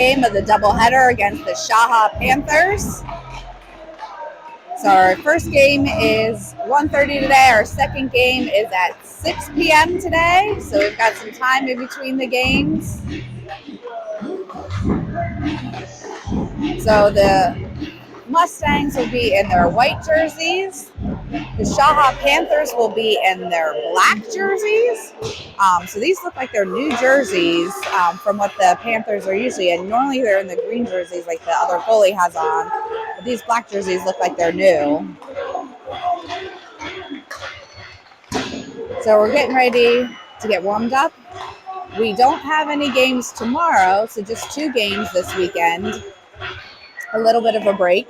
Game of the doubleheader against the SHAHA Panthers. So our first game is 1:30 today. Our second game is at 6 p.m. today. So we've got some time in between the games. So the Mustangs will be in their white jerseys. The SHAHA Panthers will be in their black jerseys. So these look like they're new jerseys from what the Panthers are usually in. Normally they're in the green jerseys like the other goalie has on. But these black jerseys look like they're new. So we're getting ready to get warmed up. We don't have any games tomorrow, so just 2 games this weekend. A little bit of a break.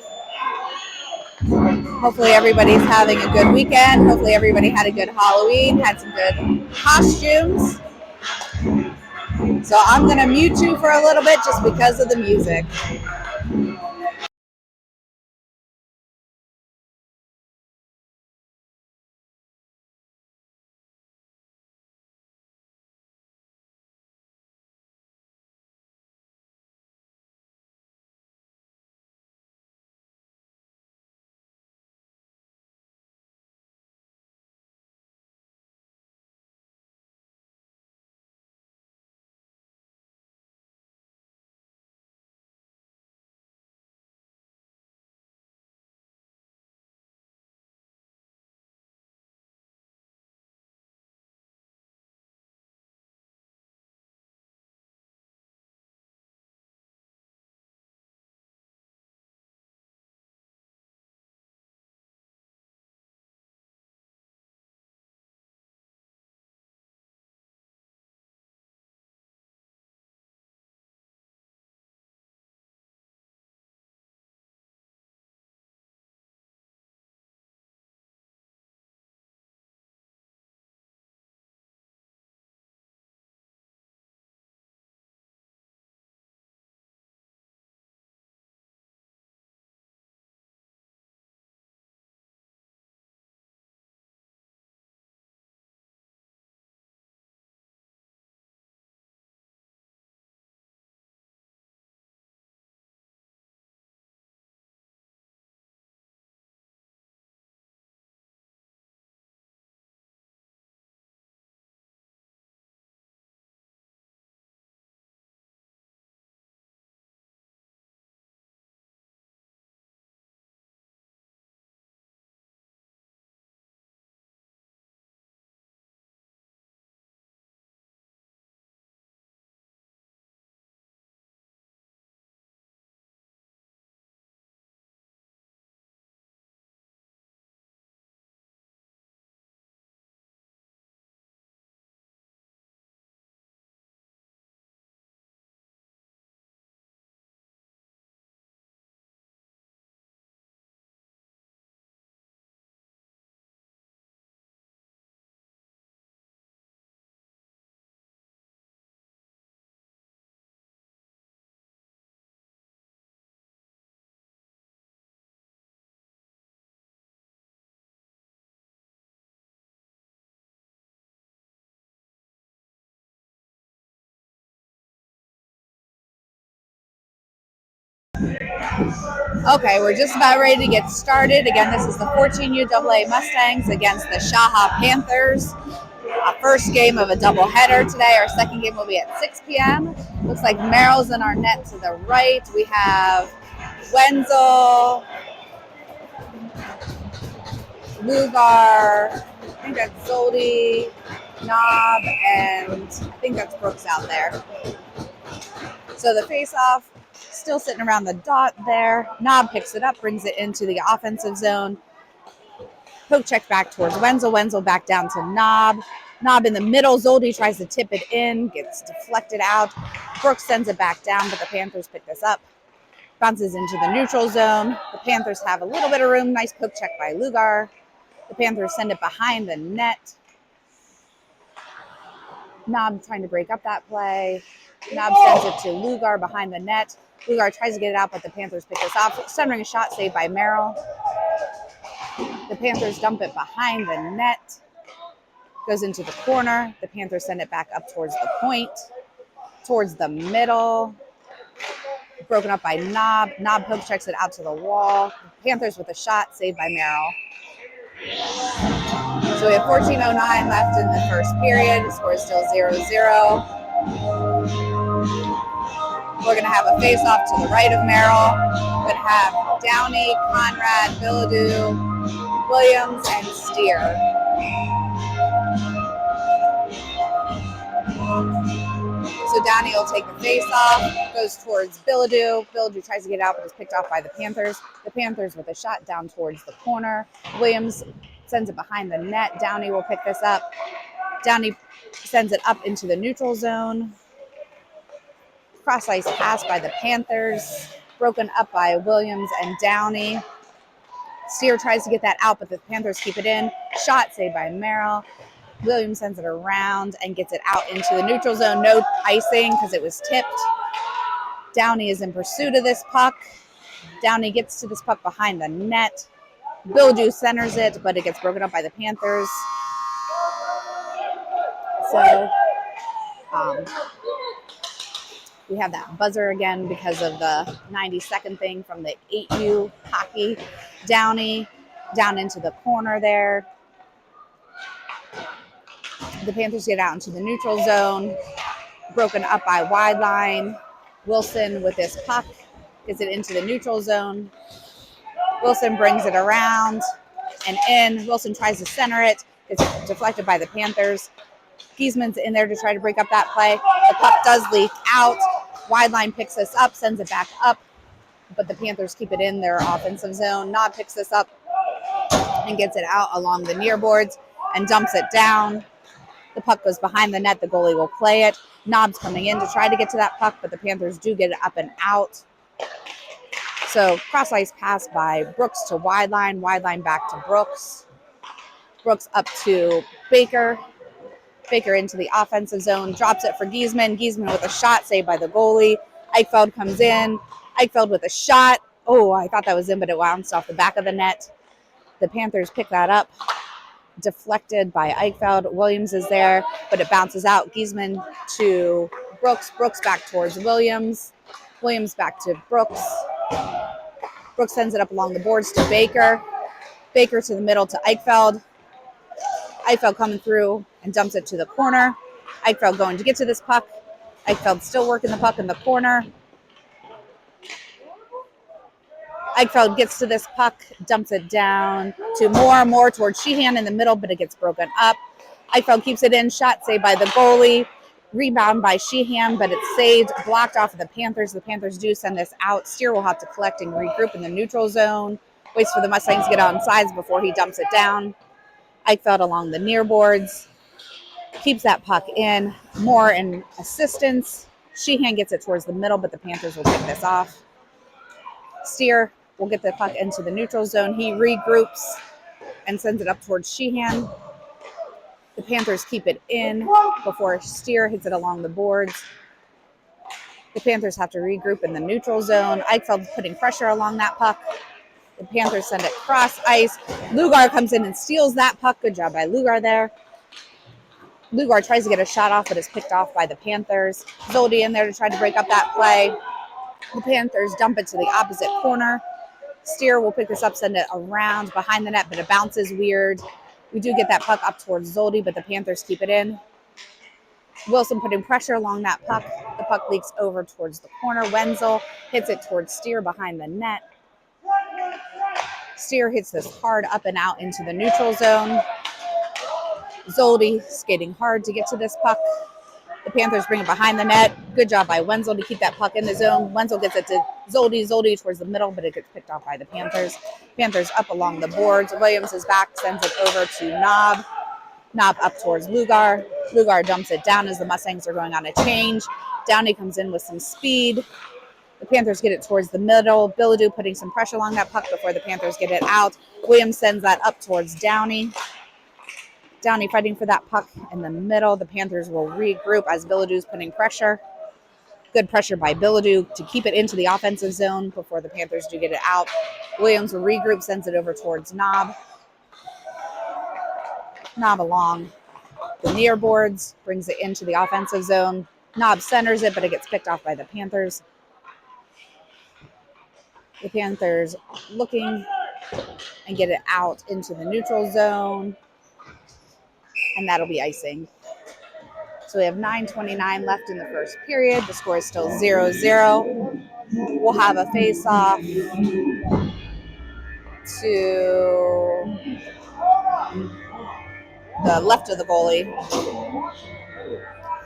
Hopefully everybody's having a good weekend. Hopefully everybody had a good Halloween, had some good costumes. So I'm going to mute you for a little bit just because of the music. Okay, we're just about ready to get started. Again, this is the 14U AA Mustangs against the SHAHA Panthers. First game of a doubleheader today. Our second game will be at 6 p.m. Looks like Merrill's in our net to the right. We have Wenzel, Lugar, I think that's Zoldy, Knob, and I think that's Brooks out there. So the face-off, still sitting around the dot there. Knob picks it up, brings it into the offensive zone. Poke check back towards Wenzel. Wenzel back down to Knob. Knob in the middle. Zoldy tries to tip it in, gets deflected out. Brooks sends it back down, but the Panthers pick this up. Bounces into the neutral zone. The Panthers have a little bit of room. Nice poke check by Lugar. The Panthers send it behind the net. Knob trying to break up that play. Knob sends it to Lugar behind the net. Lugar tries to get it out, but the Panthers pick this off. Centering shot saved by Merrill. The Panthers dump it behind the net. Goes into the corner. The Panthers send it back up towards the point, towards the middle. Broken up by Knob. Knob poke checks it out to the wall. Panthers with a shot, saved by Merrill. So we have 14:09 left in the first period. The score is still 0-0. We're going to have a face-off to the right of Merrill. We're going to have Downey, Conrad, Bilodeau, Williams, and Steer. So Downey will take the face-off, goes towards Bilodeau. Bilodeau tries to get out, but is picked off by the Panthers. The Panthers with a shot down towards the corner. Williams sends it behind the net. Downey will pick this up. Downey sends it up into the neutral zone. Cross-ice pass by the Panthers. Broken up by Williams and Downey. Steer tries to get that out, but the Panthers keep it in. Shot saved by Merrill. Williams sends it around and gets it out into the neutral zone. No icing because it was tipped. Downey is in pursuit of this puck. Downey gets to this puck behind the net. Bilodeau centers it, but it gets broken up by the Panthers. So we have that buzzer again because of the 90-second thing from the 8U hockey. Downey down into the corner there. The Panthers get out into the neutral zone. Broken up by wide line. Wilson with this puck gets it into the neutral zone. Wilson brings it around and in. Wilson tries to center it. It's deflected by the Panthers. Giesman's in there to try to break up that play. The puck does leak out. Wide line picks this up, sends it back up, but the Panthers keep it in their offensive zone. Knob picks this up and gets it out along the near boards and dumps it down. The puck goes behind the net. The goalie will play it. Knob's coming in to try to get to that puck, but the Panthers do get it up and out. So cross-ice pass by Brooks to wide line back to Brooks. Brooks up to Baker. Baker into the offensive zone, drops it for Giesman. Giesman with a shot saved by the goalie. Eichfeld comes in. Eichfeld with a shot. Oh, I thought that was in, but it bounced off the back of the net. The Panthers pick that up. Deflected by Eichfeld. Williams is there, but it bounces out. Giesman to Brooks. Brooks back towards Williams. Williams back to Brooks. Brooks sends it up along the boards to Baker. Baker to the middle to Eichfeld. Eichfeld coming through and dumps it to the corner. Eichfeld going to get to this puck. Eichfeld still working the puck in the corner. Eichfeld gets to this puck, dumps it down to more towards Sheehan in the middle, but it gets broken up. Eichfeld keeps it in, shot saved by the goalie. Rebound by Sheehan, but it's saved, blocked off of the Panthers. The Panthers do send this out. Steer will have to collect and regroup in the neutral zone. Waits for the Mustangs to get on sides before he dumps it down. Eichfeld along the near boards. Keeps that puck in. Moore in assistance. Sheehan gets it towards the middle, but the Panthers will pick this off. Steer will get the puck into the neutral zone. He regroups and sends it up towards Sheehan. The Panthers keep it in before Steer hits it along the boards. The Panthers have to regroup in the neutral zone. Eichfeld putting pressure along that puck. The Panthers send it cross ice. Lugar comes in and steals that puck. Good job by Lugar there. Lugar tries to get a shot off, but is picked off by the Panthers. Zoldi in there to try to break up that play. The Panthers dump it to the opposite corner. Steer will pick this up, send it around behind the net, but it bounces weird. We do get that puck up towards Zoldi, but the Panthers keep it in. Wilson putting pressure along that puck. The puck leaks over towards the corner. Wenzel hits it towards Steer behind the net. Steer hits this hard up and out into the neutral zone. Zoldi skating hard to get to this puck. The Panthers bring it behind the net. Good job by Wenzel to keep that puck in the zone. Wenzel gets it to Zoldi. Zoldi towards the middle, but it gets picked off by the Panthers. Panthers up along the boards. Williams is back, sends it over to Knob. Knob up towards Lugar. Lugar dumps it down as the Mustangs are going on a change. Downey comes in with some speed. The Panthers get it towards the middle. Bilodeau putting some pressure along that puck before the Panthers get it out. Williams sends that up towards Downey. Downey fighting for that puck in the middle. The Panthers will regroup as Bilodeau's putting pressure. Good pressure by Bilodeau to keep it into the offensive zone before the Panthers do get it out. Williams will regroup, sends it over towards Knob. Knob along the near boards, brings it into the offensive zone. Knob centers it, but it gets picked off by the Panthers. The Panthers looking and get it out into the neutral zone, and that'll be icing. So we have 9:29 left in the first period. The score is still 0-0. We'll have a face-off to the left of the goalie.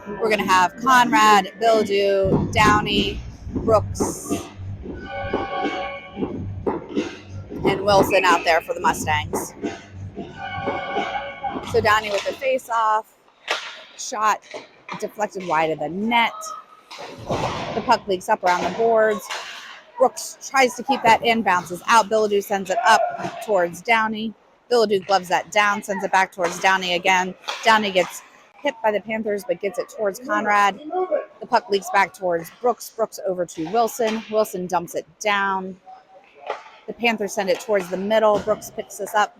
We're going to have Conrad, Bildu, Downey, Brooks, and Wilson out there for the Mustangs. So Downey with the face-off. Shot deflected wide of the net. The puck leaks up around the boards. Brooks tries to keep that in, bounces out. Bildu sends it up towards Downey. Bildu gloves that down, sends it back towards Downey again. Downey gets hit by the Panthers, but gets it towards Conrad. The puck leaks back towards Brooks. Brooks over to Wilson. Wilson dumps it down. The Panthers send it towards the middle. Brooks picks this up.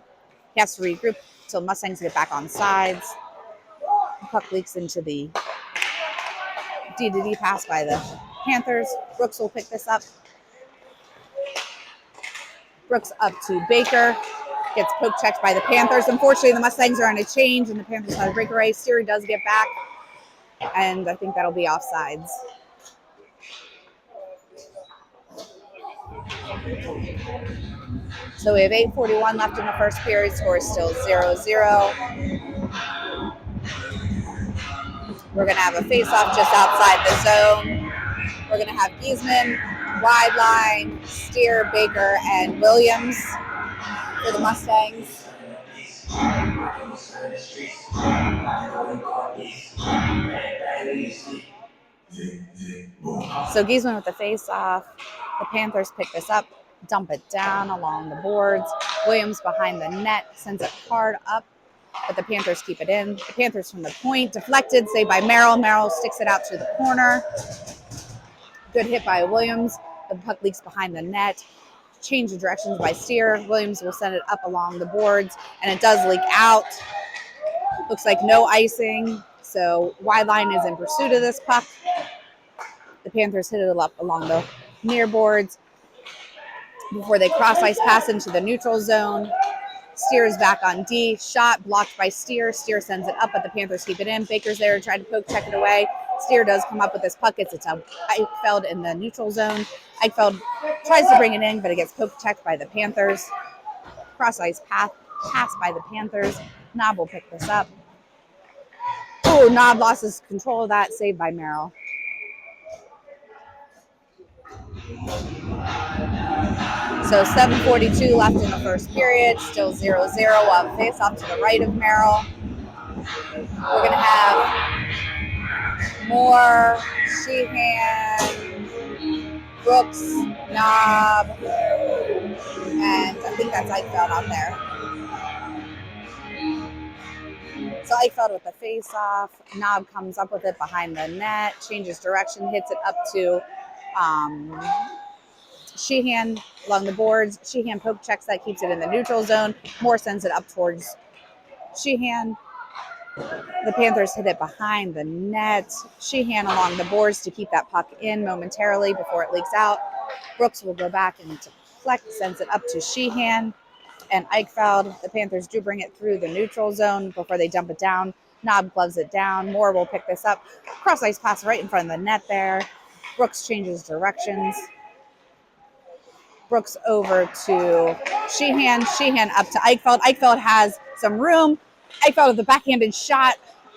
He has to regroup until Mustangs get back on sides. The puck leaks into the D-to-D pass by the Panthers. Brooks will pick this up. Brooks up to Baker. Gets poke checked by the Panthers. Unfortunately, the Mustangs are on a change, and the Panthers have a breakaway. Steer does get back, and I think that'll be offsides. So we have 8:41 left in the first period. Score is still 0-0. We're going to have a face-off just outside the zone. We're going to have Giesman, wide line, Steer, Baker, and Williams for the Mustangs. So Giesman with the face-off. The Panthers pick this up, dump it down along the boards. Williams behind the net, sends it hard up, but the Panthers keep it in. The Panthers from the point, deflected, saved by Merrill. Merrill sticks it out to the corner. Good hit by Williams. The puck leaks behind the net. Change of directions by Steer. Williams will send it up along the boards, and it does leak out. Looks like no icing, so wide line is in pursuit of this puck. The Panthers hit it up along the near boards before they cross ice pass into the neutral zone. Steer is back on D. Shot blocked by Steer. Steer sends it up, but the Panthers keep it in. Baker's there, tried to poke check it away. Steer does come up with this puck. It's to Eichfeld in the neutral zone. Eichfeld tries to bring it in, but it gets poke checked by the Panthers. Cross ice pass by the Panthers. Knob will pick this up. Oh, Knob lost his control of that, saved by Merrill. So 7:42 left in the first period, still 0-0. We'll face off to the right of Merrill. We're going to have Moore, Sheehan, Brooks, Knob, and I think that's Eichfeld out there. So Eichfeld with the face-off. Knob comes up with it behind the net, changes direction, hits it up to Sheehan along the boards. Sheehan poke checks that, keeps it in the neutral zone. Moore sends it up towards Sheehan. The Panthers hit it behind the net. Sheehan along the boards to keep that puck in momentarily before it leaks out. Brooks will go back and deflect, sends it up to Sheehan and Eichfeld. The Panthers do bring it through the neutral zone before they dump it down. Knob gloves it down. Moore will pick this up. Cross ice pass right in front of the net there. Brooks changes directions. Brooks over to Sheehan. Sheehan up to Eichfeld. Eichfeld has some room. Eichfeld with the backhanded shot.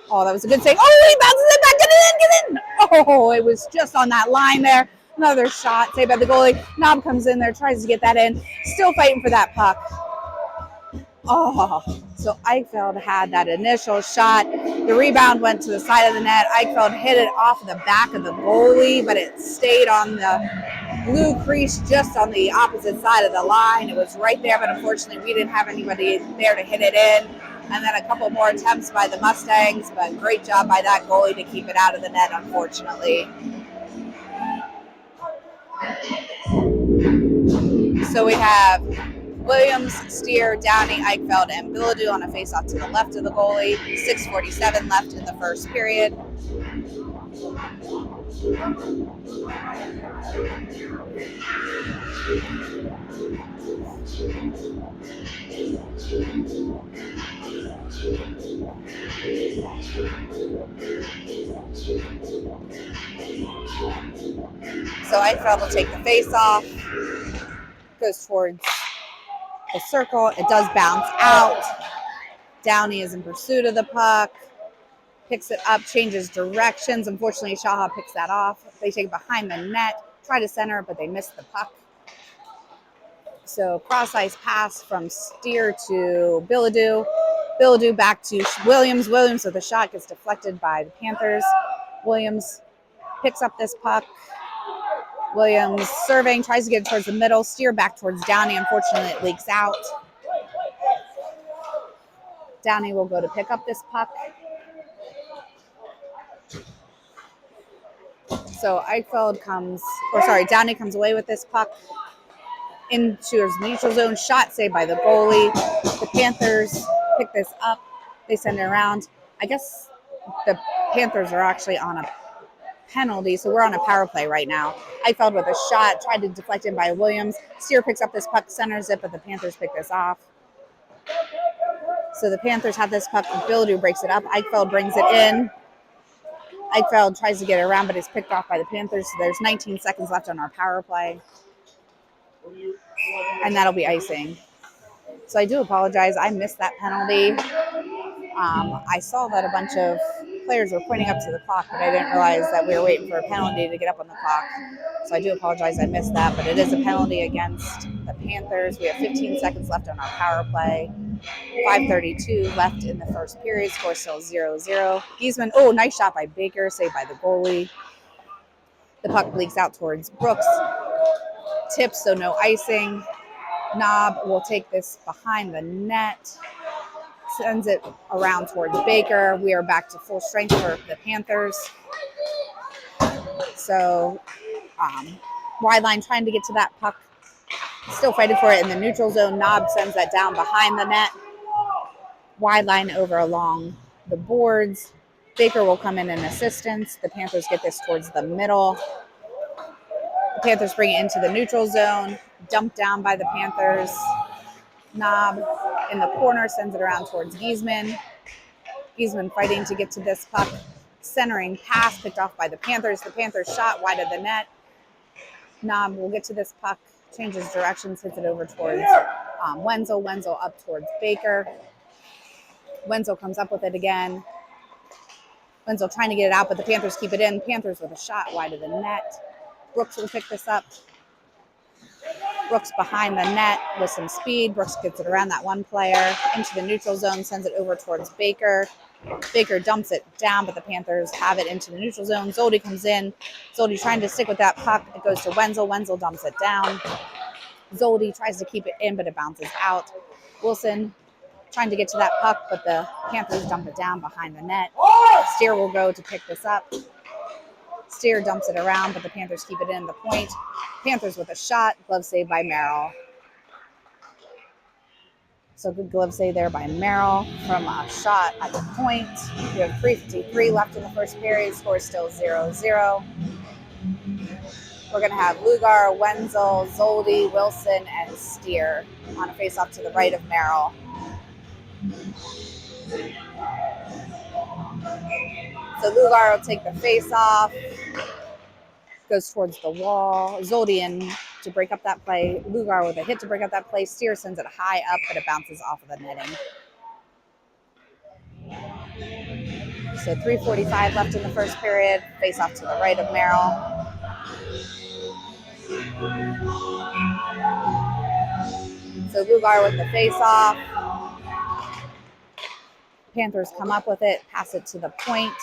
Oh, that was a good save. Oh, he bounces it back. Get it in. Oh, it was just on that line there. Another shot saved by the goalie. Knob comes in there, tries to get that in. Still fighting for that puck. Oh, so Eichfeld had that initial shot. The rebound went to the side of the net. Eichfeld hit it off the back of the goalie, but it stayed on the blue crease just on the opposite side of the line. It was right there, but unfortunately we didn't have anybody there to hit it in. And then a couple more attempts by the Mustangs, but great job by that goalie to keep it out of the net, unfortunately. So we have Williams, Steer, Downey, Eichfeld, and Biladu on a face-off to the left of the goalie. 6:47 left in the first period. So Eichfeld will take the face off, goes towards the circle. It does bounce out. Downey is in pursuit of the puck, picks it up, changes directions. Unfortunately, SHAHA picks that off. They take it behind the net, try to center it, but they miss the puck. So cross ice pass from Steer to Bilodeau. Bilodeau back to Williams. Williams with a shot gets deflected by the Panthers. Williams picks up this puck. Williams serving, tries to get it towards the middle. Steer back towards Downey. Unfortunately, it leaks out. Downey will go to pick up this puck. So Downey comes away with this puck into his neutral zone. Shot saved by the goalie. The Panthers pick this up. They send it around. I guess the Panthers are actually on a penalty, so we're on a power play right now. Eichfeld with a shot, tried to deflect it by Williams. Steer picks up this puck, centers it, but the Panthers pick this off. So the Panthers have this puck. Bilodeau breaks it up. Eichfeld brings it in. Eichfeld tries to get it around, but it's picked off by the Panthers. So there's 19 seconds left on our power play. And that'll be icing. So I do apologize. I missed that penalty. I saw that a bunch of players were pointing up to the clock, but I didn't realize that we were waiting for a penalty to get up on the clock. So I do apologize. I missed that, but it is a penalty against the Panthers. We have 15 seconds left on our power play. 5:32 left in the first period. Score still 0-0. Giesman, nice shot by Baker, saved by the goalie. The puck leaks out towards Brooks. Tips, so no icing. Knob will take this behind the net. Sends it around towards Baker. We are back to full strength for the Panthers. So, wide line trying to get to that puck. Still fighting for it in the neutral zone. Knob sends that down behind the net. Wide line over along the boards. Baker will come in assistance. The Panthers get this towards the middle. The Panthers bring it into the neutral zone. Dumped down by the Panthers. Knob in the corner sends it around towards Giesman. Giesman fighting to get to this puck. Centering pass picked off by the Panthers. The Panthers shot wide of the net. Knob will get to this puck. Changes directions, hits it over towards Wenzel. Wenzel up towards Baker. Wenzel comes up with it again. Wenzel trying to get it out, but the Panthers keep it in. Panthers with a shot wide of the net. Brooks will pick this up. Brooks behind the net with some speed. Brooks gets it around that one player into the neutral zone, sends it over towards Baker. Baker dumps it down, but the Panthers have it into the neutral zone. Zoldi comes in. Zoldi trying to stick with that puck. It goes to Wenzel. Wenzel dumps it down. Zoldi tries to keep it in, but it bounces out. Wilson trying to get to that puck, but the Panthers dump it down behind the net. Steer will go to pick this up. Steer dumps it around, but the Panthers keep it in the point. Panthers with a shot. Glove save by Merrill. So good glove save there by Merrill from a shot at the point. We have 3:53 left in the first period. Score still 0-0. We're going to have Lugar, Wenzel, Zoldi, Wilson, and Steer on a face-off to the right of Merrill. So Lugar will take the face-off. Goes towards the wall. Zoldi in to break up that play. Lugar with a hit to break up that play. Steer sends it high up, but it bounces off of the netting. So 3:45 left in the first period. Face off to the right of Merrill. So Lugar with the face off. Panthers come up with it. Pass it to the point.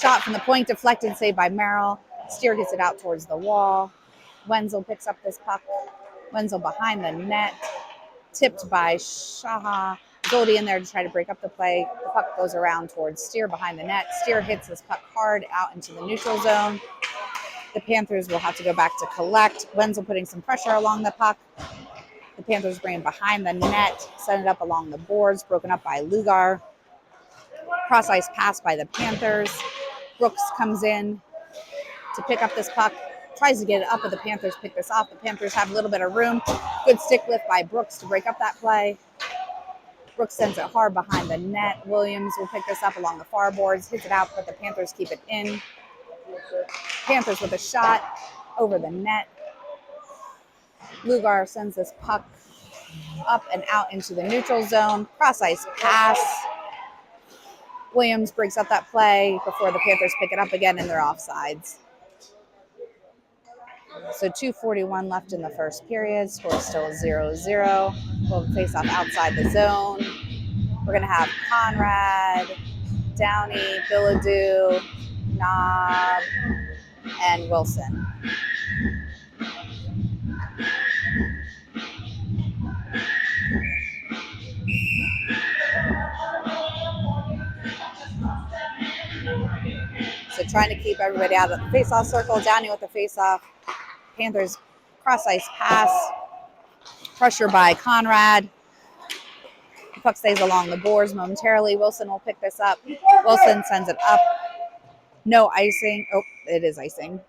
Shot from the point, deflected, saved by Merrill. Steer gets it out towards the wall. Wenzel picks up this puck. Wenzel behind the net. Tipped by SHAHA. Zoldi in there to try to break up the play. The puck goes around towards Steer behind the net. Steer hits this puck hard out into the neutral zone. The Panthers will have to go back to collect. Wenzel putting some pressure along the puck. The Panthers bring it behind the net. Set it up along the boards. Broken up by Lugar. Cross ice pass by the Panthers. Brooks comes in. to pick up this puck. Tries to get it up, but the Panthers pick this off. The Panthers have a little bit of room. Good stick lift by Brooks to break up that play. Brooks sends it hard behind the net. Williams will pick this up along the far boards, hits it out, but the Panthers keep it in. Panthers with a shot over the net. Lugar sends this puck up and out into the neutral zone. Cross ice pass. Williams breaks up that play before the Panthers pick it up again, and they're offsides. So 2:41 left in the first period. Score is still 0-0. We'll face off outside the zone. We're going to have Conrad, Downey, Billadou, Knob, and Wilson. So trying to keep everybody out of the face-off circle. Downey with the face-off. Panthers cross-ice pass. Pressure by Conrad. The puck stays along the boards momentarily. Wilson will pick this up. Wilson sends it up. No icing. Oh, it is icing.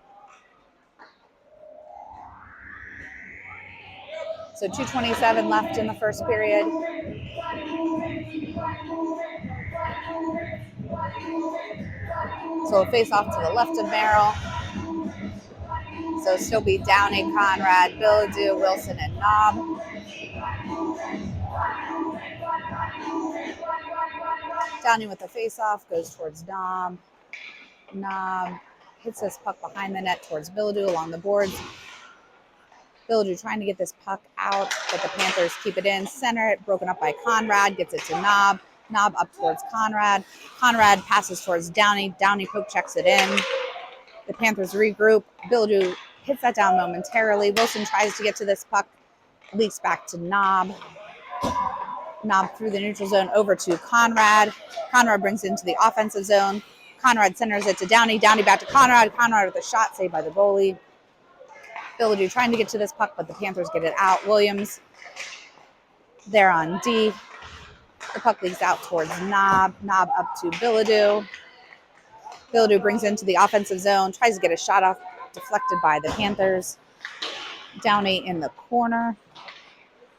So 2:27 left in the first period. So a face off to the left of Merrill. So still be Downey, Conrad, Billadou, Wilson, and Knob. Downey with the face off goes towards Knob. Knob hits this puck behind the net towards Billadou along the boards. Billadou trying to get this puck out, but the Panthers keep it in. Center it, broken up by Conrad, gets it to Knob. Knob up towards Conrad. Conrad passes towards Downey. Downey poke checks it in. The Panthers regroup. Billadou hits that down momentarily. Wilson tries to get to this puck. Leaks back to Knob. Knob through the neutral zone over to Conrad. Conrad brings it into the offensive zone. Conrad centers it to Downey. Downey back to Conrad. Conrad with a shot saved by the goalie. Billadou trying to get to this puck, but the Panthers get it out. Williams there on D. The puck leaks out towards Knob. Knob up to Billadou. Billadou brings it into the offensive zone. Tries to get a shot off. Deflected by the Panthers. Downey in the corner.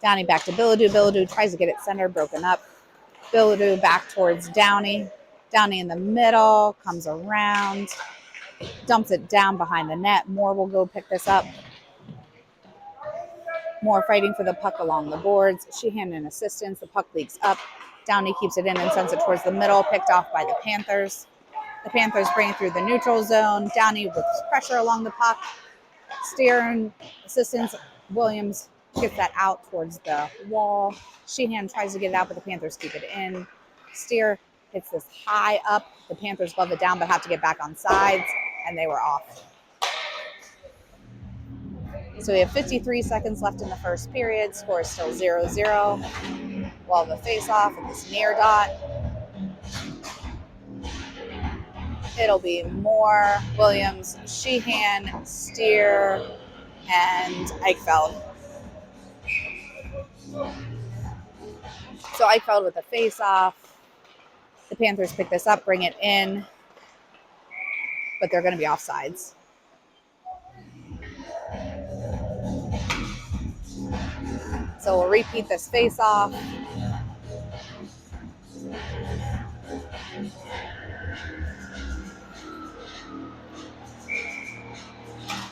Downey back to Billadou. Billadou tries to get it centered, broken up. Billadou back towards Downey. Downey in the middle, comes around, dumps it down behind the net. Moore will go pick this up. Moore fighting for the puck along the boards. Sheehan in assistance. The puck leaks up. Downey keeps it in and sends it towards the middle, picked off by the Panthers. The Panthers bring it through the neutral zone. Downey with pressure along the puck. Steer and assistance. Williams gets that out towards the wall. Sheehan tries to get it out, but the Panthers keep it in. Steer hits this high up. The Panthers glove it down, but have to get back on sides, and they were off. So we have 53 seconds left in the first period. Score is still 0-0. While the face-off in this near dot. It'll be Moore, Williams, Sheehan, Steer, and Eichfeld. So Eichfeld with the face-off. The Panthers pick this up, bring it in, but they're going to be offsides. So we'll repeat this face-off.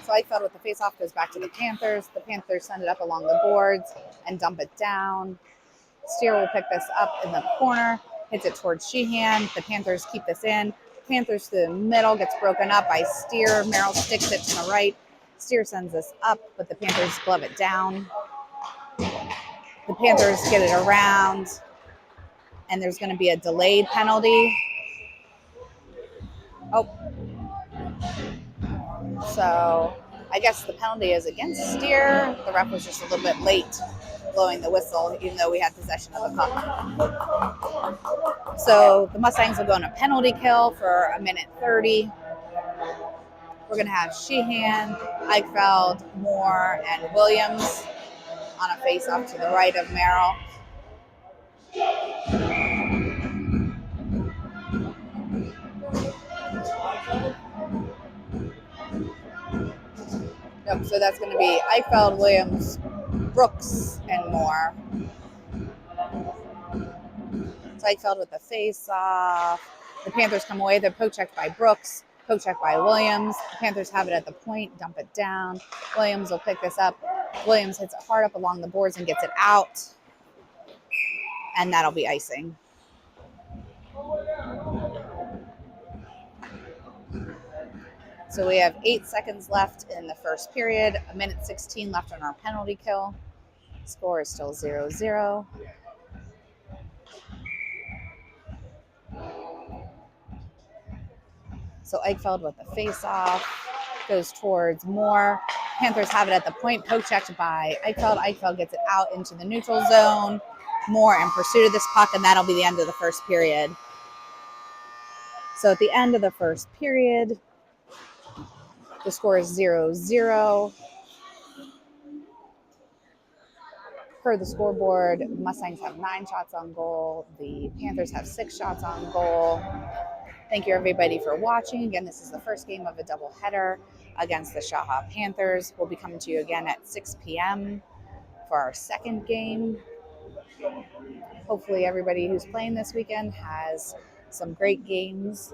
So Eichfeld with the face-off goes back to the Panthers. The Panthers send it up along the boards and dump it down. Steer will pick this up in the corner, hits it towards Sheehan. The Panthers keep this in. Panthers to the middle, gets broken up by Steer. Merrill sticks it to the right. Steer sends this up, but the Panthers glove it down. The Panthers get it around, and there's going to be a delayed penalty. Oh. So I guess the penalty is against Steer. The ref was just a little bit late blowing the whistle, even though we had possession of the puck. So the Mustangs will go on a penalty kill for 1:30. We're going to have Sheehan, Eichfeld, Moore, and Williams on a face-off to the right of Merrill. Nope, so that's going to be Eichfeld, Williams, Brooks, and Moore. So Eichfeld with the face off. The Panthers come away. They're poke checked by Brooks, poke checked by Williams. The Panthers have it at the point, dump it down. Williams will pick this up. Williams hits it hard up along the boards and gets it out. And that'll be icing. So we have 8 seconds left in the first period, 1:16 left on our penalty kill. Score is still 0-0. So Eichfeld with the face-off goes towards Moore. Panthers have it at the point, poke checked by Eichfeld. Eichfeld gets it out into the neutral zone. Moore in pursuit of this puck, and that'll be the end of the first period. So at the end of the first period, the score is 0-0. Per the scoreboard, Mustangs have 9 shots on goal. The Panthers have 6 shots on goal. Thank you, everybody, for watching. Again, this is the first game of a doubleheader against the SHAHA Panthers. We'll be coming to you again at 6 p.m. for our second game. Hopefully, everybody who's playing this weekend has some great games.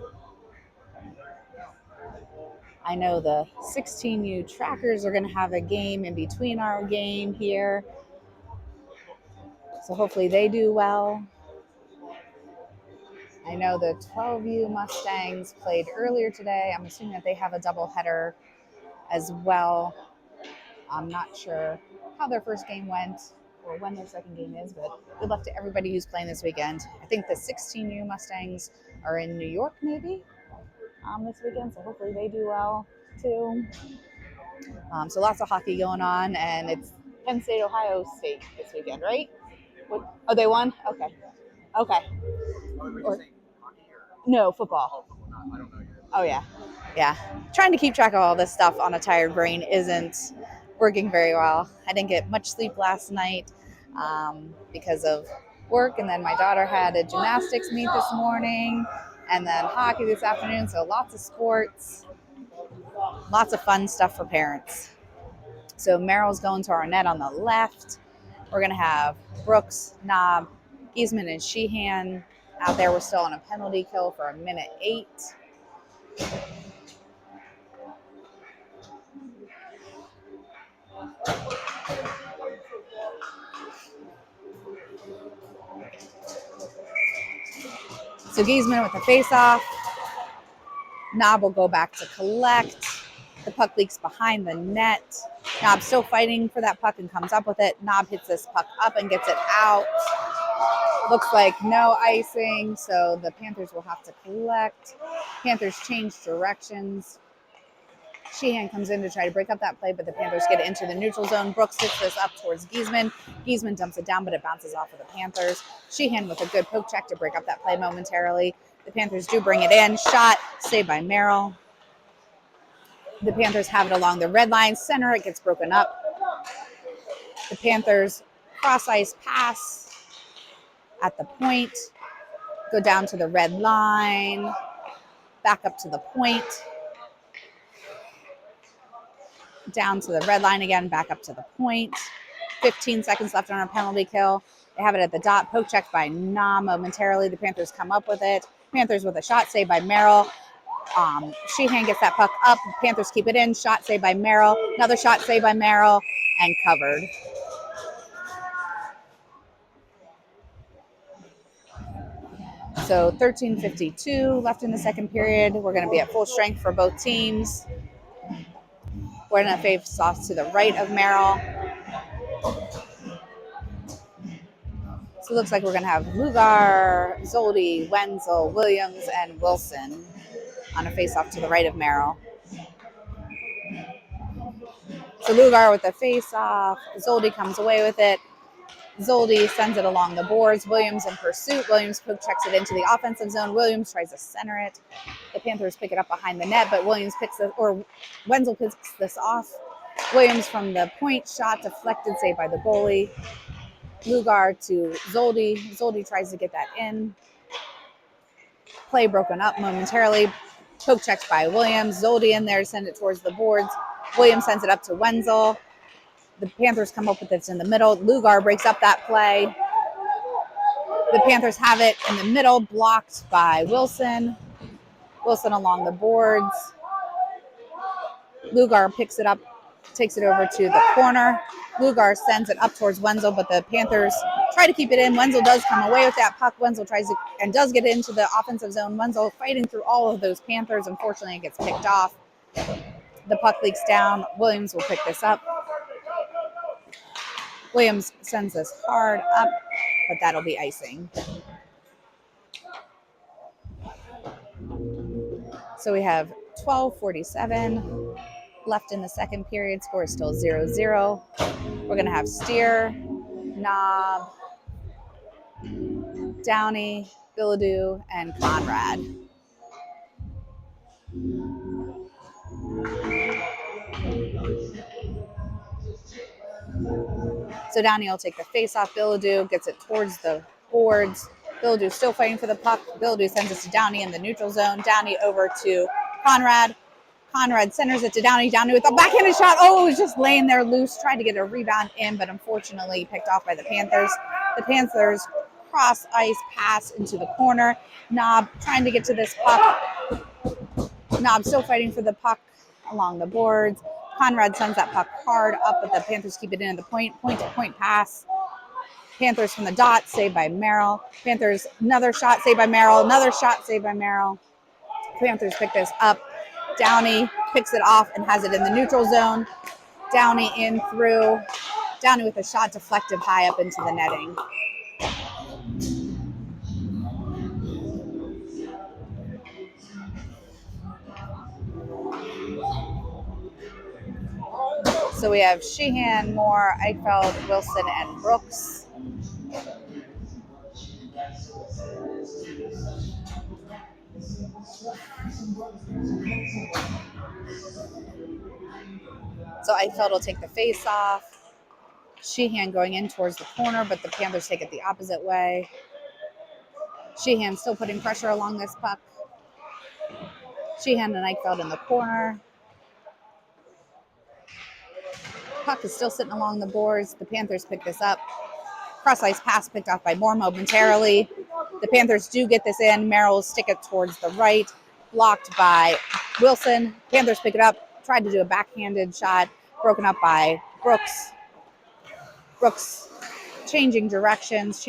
I know the 16U trackers are going to have a game in between our game here. So hopefully they do well. I know the 12U Mustangs played earlier today. I'm assuming that they have a doubleheader as well. I'm not sure how their first game went or when their second game is, but good luck to everybody who's playing this weekend. I think the 16U Mustangs are in New York maybe this weekend, so hopefully they do well too. So lots of hockey going on, and it's Penn State, Ohio State this weekend, right? Oh, they won? Okay. Okay. No, football. Oh, yeah. Yeah. Trying to keep track of all this stuff on a tired brain isn't working very well. I didn't get much sleep last night because of work, and then my daughter had a gymnastics meet this morning, and then hockey this afternoon, so lots of sports, lots of fun stuff for parents. So Merrill's going to our net on the left. We're going to have Brooks, Knob, Giesman, and Sheehan out there. We're still on a penalty kill for 1:08. So Giesman with the face-off. Knob will go back to collect. The puck leaks behind the net. Knob still fighting for that puck and comes up with it. Knob hits this puck up and gets it out. Looks like no icing, so the Panthers will have to collect. Panthers change directions. Sheehan comes in to try to break up that play, but the Panthers get it into the neutral zone. Brooks hits this up towards Giesman. Giesman dumps it down, but it bounces off of the Panthers. Sheehan with a good poke check to break up that play momentarily. The Panthers do bring it in. Shot, saved by Merrill. The Panthers have it along the red line. Center, it gets broken up. The Panthers cross-ice pass at the point. Go down to the red line. Back up to the point. Down to the red line again, back up to the point. 15 seconds left on our penalty kill. They have it at the dot. Poke checked by Nam momentarily. The Panthers come up with it. Panthers with a shot saved by Merrill. Sheehan gets that puck up. Panthers keep it in. Shot saved by Merrill. Another shot saved by Merrill and covered. So 13:52 left in the second period. We're going to be at full strength for both teams. We're going to face off to the right of Merrill. So it looks like we're going to have Lugar, Zoldi, Wenzel, Williams, and Wilson on a face-off to the right of Merrill. So Lugar with the face-off. Zoldi comes away with it. Zoldi sends it along the boards. Williams in pursuit. Williams poke checks it into the offensive zone. Williams tries to center it. The Panthers pick it up behind the net, but Wenzel picks this off. Williams from the point, shot deflected, saved by the goalie. Lugar to Zoldi. Zoldi tries to get that in. Play broken up momentarily. Poke checked by Williams. Zoldi in there to send it towards the boards. Williams sends it up to Wenzel. The Panthers come up with it in the middle. Lugar breaks up that play. The Panthers have it in the middle, blocked by Wilson. Wilson along the boards. Lugar picks it up, takes it over to the corner. Lugar sends it up towards Wenzel, but the Panthers try to keep it in. Wenzel does come away with that puck. Wenzel tries to and does get into the offensive zone. Wenzel fighting through all of those Panthers. Unfortunately, it gets picked off. The puck leaks down. Williams will pick this up. Williams sends this hard up, but that'll be icing. So we have 12:47 left in the second period. Score is still 0-0. We're going to have Steer, Knob, Downey, Bilodeau, and Conrad. So Downey will take the face off. Bilodeau gets it towards the boards. Bilodeau still fighting for the puck. Bilodeau sends it to Downey in the neutral zone. Downey over to Conrad. Conrad centers it to Downey. Downey with a backhanded shot. Oh, it was just laying there loose. Tried to get a rebound in, but unfortunately picked off by the Panthers. The Panthers cross ice pass into the corner. Knob trying to get to this puck. Knob still fighting for the puck along the boards. Conrad sends that puck hard up, but the Panthers keep it in at the point-to-point pass. Panthers from the dot, saved by Merrill. Panthers, another shot, saved by Merrill. Another shot, saved by Merrill. Panthers pick this up. Downey picks it off and has it in the neutral zone. Downey in through. Downey with a shot deflected high up into the netting. So we have Sheehan, Moore, Eichfeld, Wilson, and Brooks. So Eichfeld will take the face off. Sheehan going in towards the corner, but the Panthers take it the opposite way. Sheehan still putting pressure along this puck. Sheehan and Eichfeld in the corner. Puck is still sitting along the boards. The Panthers pick this up. Cross-ice pass picked off by Moore momentarily. The Panthers do get this in. Merrill will stick it towards the right. Blocked by Wilson. Panthers pick it up. Tried to do a backhanded shot. Broken up by Brooks. Brooks changing directions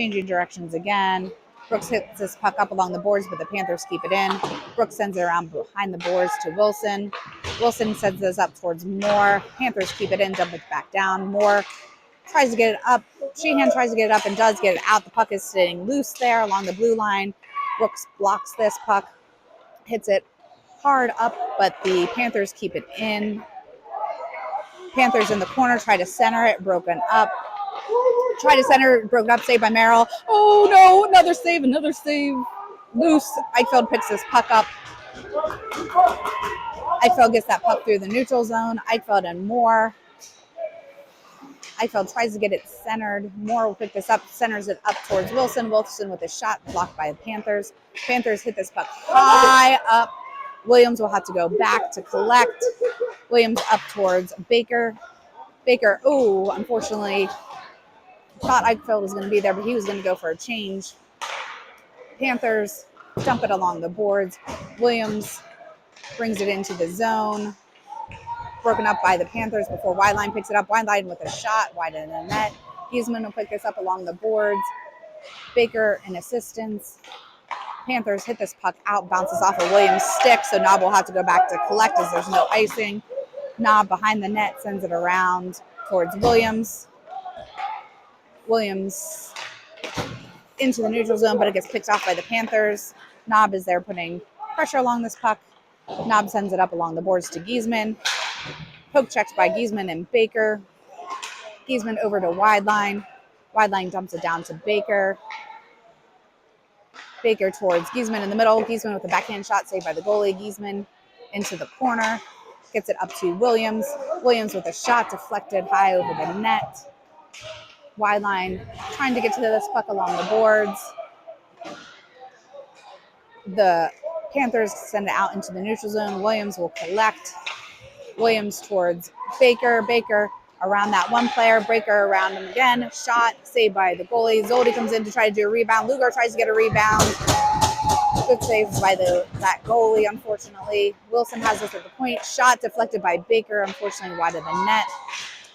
again. Brooks hits this puck up along the boards, but the Panthers keep it in. Brooks sends it around behind the boards to Wilson. Wilson sends this up towards Moore. Panthers keep it in, dump it back down. Moore tries to get it up. Sheehan tries to get it up and does get it out. The puck is sitting loose there along the blue line. Brooks blocks this puck, hits it hard up, but the Panthers keep it in. Panthers in the corner try to center it, broken up. Try to center, broken up, saved by Merrill. Oh no, another save. Loose. Eichfeld picks this puck up. Eichfeld gets that puck through the neutral zone. Eichfeld and Moore. Eichfeld tries to get it centered. Moore will pick this up, centers it up towards Wilson. Wilson with a shot blocked by the Panthers. Panthers hit this puck high up. Williams will have to go back to collect. Williams up towards Baker. Baker, unfortunately, thought Eichfeld was going to be there, but he was going to go for a change. Panthers dump it along the boards. Williams brings it into the zone. Broken up by the Panthers before Wideline picks it up. Wideline with a shot wide in the net. Giesman will pick this up along the boards. Baker in assistance. Panthers hit this puck out, bounces off of Williams' stick, so Knob will have to go back to collect as there's no icing. Knob behind the net sends it around towards Williams. Williams into the neutral zone, but it gets picked off by the Panthers. Knob is there putting pressure along this puck. Knob sends it up along the boards to Giesman. Poke checked by Giesman and Baker. Giesman over to Wideline. Wideline dumps it down to Baker. Baker towards Giesman in the middle. Giesman with a backhand shot saved by the goalie. Giesman into the corner. Gets it up to Williams. Williams with a shot deflected high over the net. Wideline trying to get to this puck along the boards. The Panthers send it out into the neutral zone. Williams will collect. Williams towards Baker. Baker around that one player. Baker around him again. Shot saved by the goalie. Zoldi comes in to try to do a rebound. Lugar tries to get a rebound. Good saves by that goalie, unfortunately. Wilson has this at the point. Shot deflected by Baker, unfortunately wide of the net.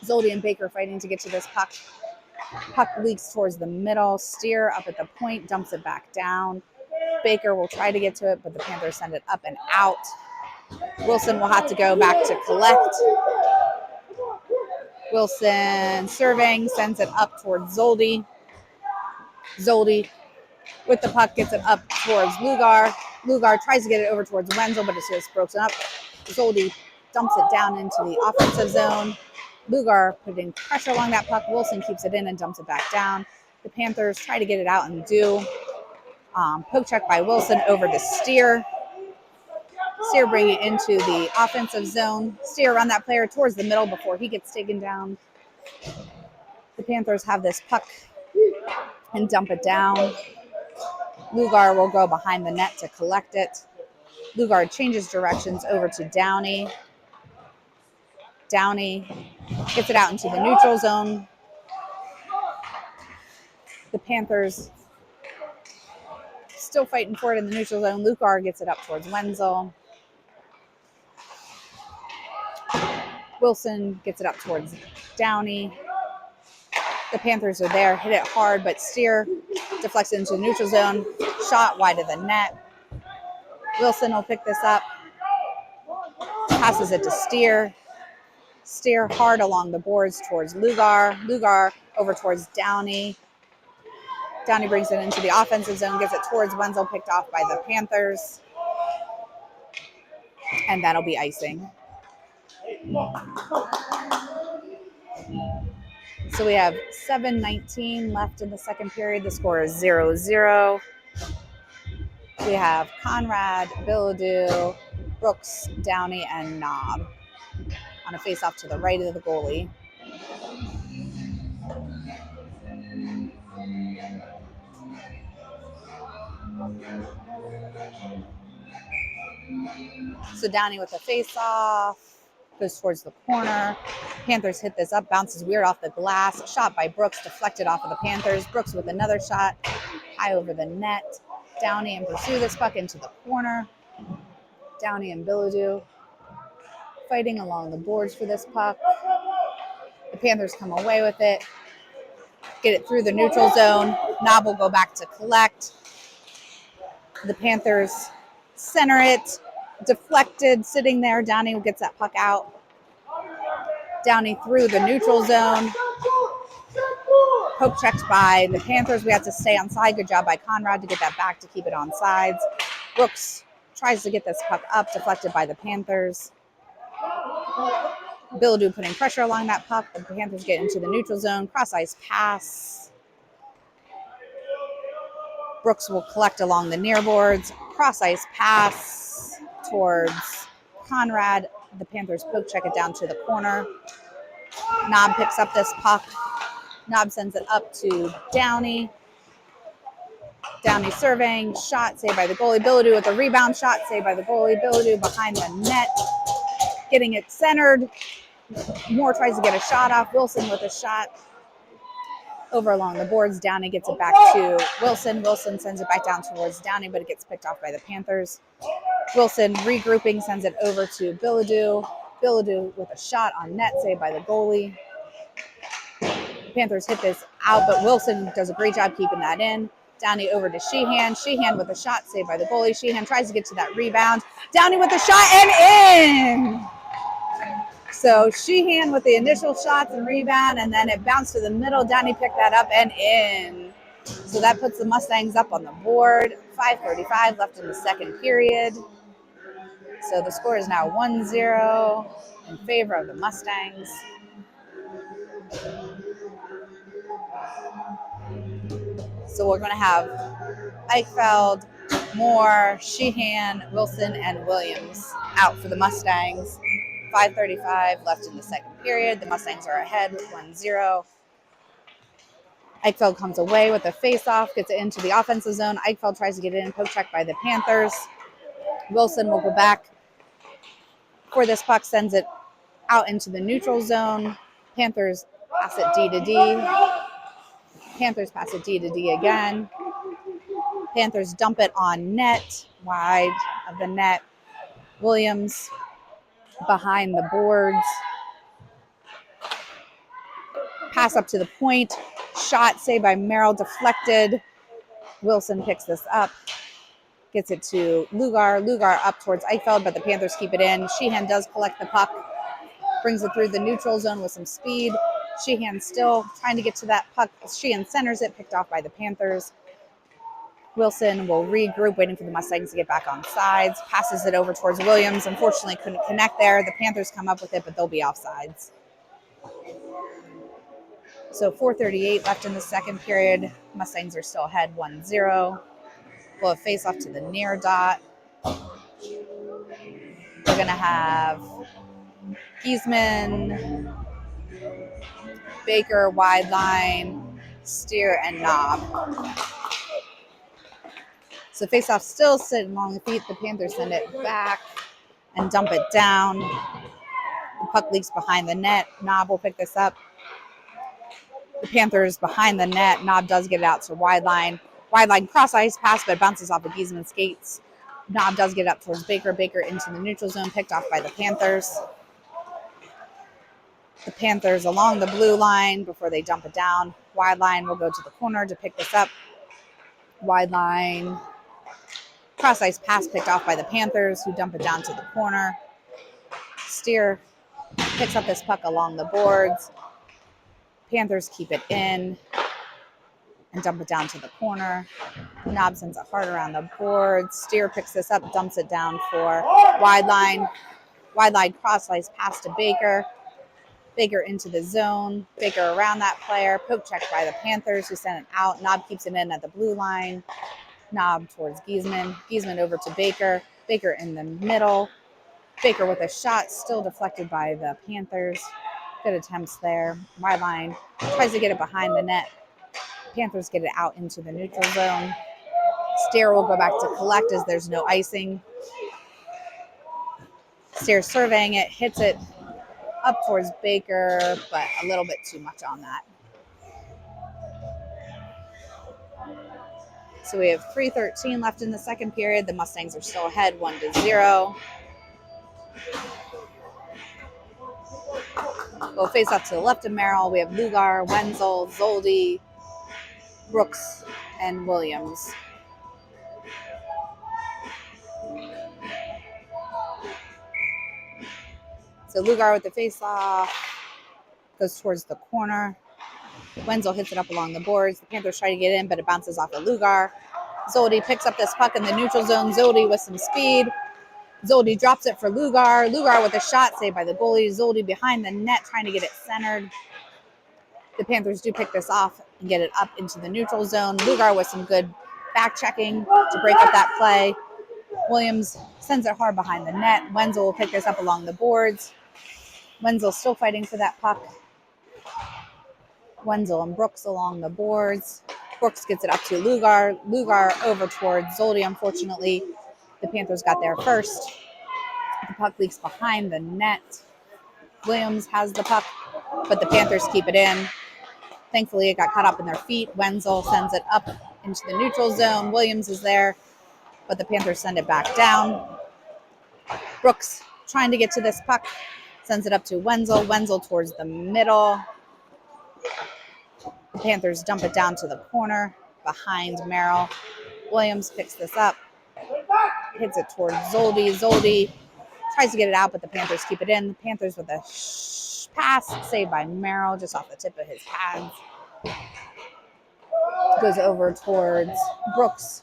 Zoldi and Baker fighting to get to this puck. Puck leaks towards the middle. Steer up at the point, dumps it back down. Baker will try to get to it, but the Panthers send it up and out. Wilson will have to go back to collect. Wilson serving, sends it up towards Zoldi. Zoldi with the puck gets it up towards Lugar. Lugar tries to get it over towards Wenzel, but it's just broken up. Zoldi dumps it down into the offensive zone. Lugar putting pressure along that puck. Wilson keeps it in and dumps it back down. The Panthers try to get it out and do. Poke check by Wilson over to Steer. Steer bringing it into the offensive zone. Steer around that player towards the middle before he gets taken down. The Panthers have this puck and dump it down. Lugar will go behind the net to collect it. Lugar changes directions over to Downey. Downey gets it out into the neutral zone. The Panthers still fighting for it in the neutral zone. Lugar gets it up towards Wenzel. Wilson gets it up towards Downey. The Panthers are there, hit it hard, but Steer deflects it into the neutral zone. Shot wide of the net. Wilson will pick this up. Passes it to Steer. Steer hard along the boards towards Lugar. Lugar over towards Downey. Downey brings it into the offensive zone, gets it towards Wenzel, picked off by the Panthers. And that'll be icing. So we have 7:19 left in the second period. The score is 0-0. We have Conrad, Bilodeau, Brooks, Downey, and Knob on a face-off to the right of the goalie. So Downey with a face-off, goes towards the corner. Panthers hit this up, bounces weird off the glass. Shot by Brooks, deflected off of the Panthers. Brooks with another shot, high over the net. Downey and pursue this puck into the corner. Downey and Bilodeau fighting along the boards for this puck. The Panthers come away with it. Get it through the neutral zone. Knob will go back to collect. The Panthers center it. Deflected, sitting there. Downey gets that puck out. Downey through the neutral zone. Poke checked by the Panthers. We have to stay on side. Good job by Conrad to get that back to keep it on sides. Brooks tries to get this puck up, deflected by the Panthers. Bilodeau putting pressure along that puck. The Panthers get into the neutral zone. Cross ice pass. Brooks will collect along the near boards. Cross ice pass towards Conrad. The Panthers poke check it down to the corner. Knob picks up this puck. Knob sends it up to Downey. Downey serving. Shot saved by the goalie. Bilodeau with a rebound shot saved by the goalie. Bilodeau behind the net. Getting it centered. Moore tries to get a shot off. Wilson with a shot over along the boards. Downey gets it back to Wilson. Wilson sends it back down towards Downey, but it gets picked off by the Panthers. Wilson regrouping, sends it over to Bilodeau. Bilodeau with a shot on net, saved by the goalie. The Panthers hit this out, but Wilson does a great job keeping that in. Downey over to Sheehan. Sheehan with a shot, saved by the goalie. Sheehan tries to get to that rebound. Downey with a shot and in! So Sheehan with the initial shots and rebound, and then it bounced to the middle. Downey picked that up and in. So that puts the Mustangs up on the board. 5:35 left in the second period. So the score is now 1-0 in favor of the Mustangs. So we're going to have Eichfeld, Moore, Sheehan, Wilson, and Williams out for the Mustangs. 5:35 left in the second period. The Mustangs are ahead with 1-0. Eichfeld comes away with a face-off, gets it into the offensive zone. Eichfeld tries to get it in, poke check by the Panthers. Wilson will go back for this puck, sends it out into the neutral zone. Panthers pass it D to D. Panthers pass it D to D again. Panthers dump it on net, wide of the net. Williams behind the boards. Pass up to the point. Shot saved by Merrill, deflected. Wilson picks this up. Gets it to Lugar. Lugar up towards Eichfeld, but the Panthers keep it in. Sheehan does collect the puck. Brings it through the neutral zone with some speed. Sheehan still trying to get to that puck. Sheehan centers it, picked off by the Panthers. Wilson will regroup, waiting for the Mustangs to get back on sides. Passes it over towards Williams. Unfortunately, couldn't connect there. The Panthers come up with it, but they'll be offsides. So 4:38 left in the second period. Mustangs are still ahead 1-0. We'll have face off to the near dot. We're going to have Giesman, Baker, wide line, Steer, and Knob. So face off still sitting along the feet. The Panthers send it back and dump it down. The puck leaks behind the net. Knob will pick this up. The Panthers behind the net. Knob does get it out to wide line. Wide line cross ice pass, but it bounces off of Giesman's skates. Knob does get up towards Baker. Baker into the neutral zone, picked off by the Panthers. The Panthers along the blue line before they dump it down. Wide line will go to the corner to pick this up. Wide line cross ice pass picked off by the Panthers, who dump it down to the corner. Steer picks up this puck along the boards. Panthers keep it in and dump it down to the corner. Knob sends it hard around the boards. Steer picks this up, dumps it down for wide line. Wide line cross ice pass to Baker. Baker into the zone. Baker around that player. Poke check by the Panthers, who sent it out. Knob keeps it in at the blue line. Knob towards Giesman. Giesman over to Baker. Baker in the middle. Baker with a shot, still deflected by the Panthers. Good attempts there. Wide line tries to get it behind the net. Panthers get it out into the neutral zone. Steer will go back to collect as there's no icing. Steer surveying it, hits it up towards Baker, but a little bit too much on that. So we have 3:13 left in the second period. The Mustangs are still ahead 1-0. We'll face off to the left of Merrill. We have Lugar, Wenzel, Zoldi, Brooks, and Williams. So Lugar with the face-off goes towards the corner. Wenzel hits it up along the boards. The Panthers try to get in, but it bounces off of Lugar. Zoldi picks up this puck in the neutral zone. Zoldi with some speed. Zoldi drops it for Lugar. Lugar with a shot saved by the goalie. Zoldi behind the net trying to get it centered. The Panthers do pick this off and get it up into the neutral zone. Lugar with some good back checking to break up that play. Williams sends it hard behind the net. Wenzel will pick this up along the boards. Wenzel still fighting for that puck. Wenzel and Brooks along the boards. Brooks gets it up to Lugar. Lugar over towards Zoldi, unfortunately. The Panthers got there first. The puck leaks behind the net. Williams has the puck, but the Panthers keep it in. Thankfully, it got caught up in their feet. Wenzel sends it up into the neutral zone. Williams is there, but the Panthers send it back down. Brooks trying to get to this puck. Sends it up to Wenzel. Wenzel towards the middle. The Panthers dump it down to the corner behind Merrill. Williams picks this up. Hits it towards Zoldi. Zoldi tries to get it out, but the Panthers keep it in. The Panthers with a pass saved by Merrill just off the tip of his pads. Goes over towards Brooks.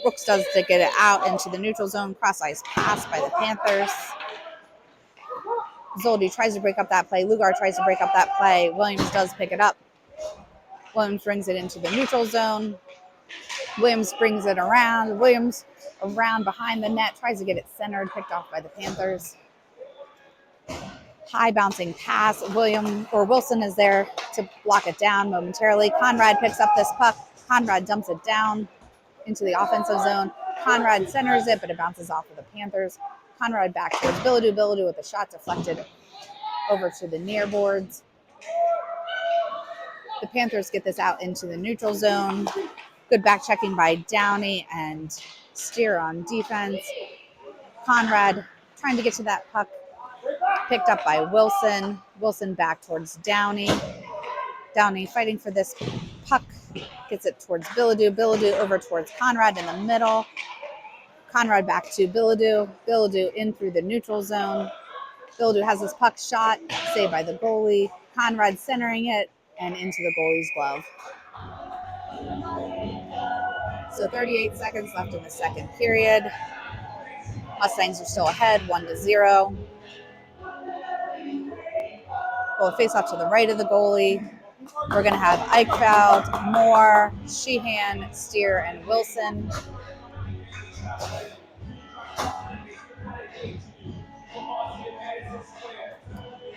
Brooks does to get it out into the neutral zone. Cross ice pass by the Panthers. Zoldi tries to break up that play. Lugar tries to break up that play. Williams does pick it up. Williams brings it into the neutral zone. Williams brings it around. Williams around behind the net, tries to get it centered, picked off by the Panthers. High bouncing pass. Wilson is there to block it down momentarily. Conrad picks up this puck. Conrad dumps it down into the offensive zone. Conrad centers it, but it bounces off of the Panthers. Conrad back towards Billadou. Billadou with a shot deflected over to the near boards. The Panthers get this out into the neutral zone. Good back checking by Downey and Steer on defense. Conrad trying to get to that puck. Picked up by Wilson. Wilson back towards Downey. Downey fighting for this puck. Gets it towards Bilodeau. Bilodeau over towards Conrad in the middle. Conrad back to Bilodeau. Bilodeau in through the neutral zone. Bilodeau has this puck shot, saved by the goalie. Conrad centering it and into the goalie's glove. So 38 seconds left in the second period. Mustangs are still ahead, 1-0. We'll face off to the right of the goalie. We're going to have Eichfeld, Moore, Sheehan, Steer, and Wilson.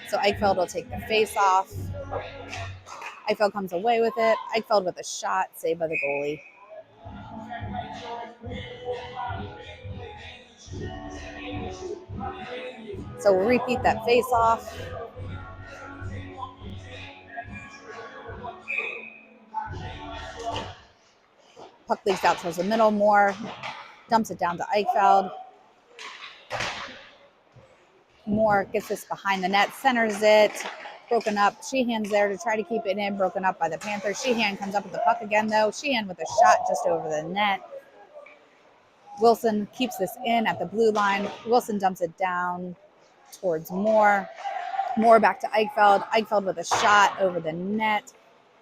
So Eichfeld will take the face off. Eichfeld comes away with it. Eichfeld with a shot, saved by the goalie. So we'll repeat that face off. Puck leaks out towards the middle. Moore dumps it down to Eichfeld. Moore gets this behind the net, centers it, broken up. Sheehan's there to try to keep it in, broken up by the Panthers. Sheehan comes up with the puck again, though. Sheehan with a shot just over the net. Wilson keeps this in at the blue line. Wilson dumps it down towards Moore. Moore back to Eichfeld. Eichfeld with a shot over the net.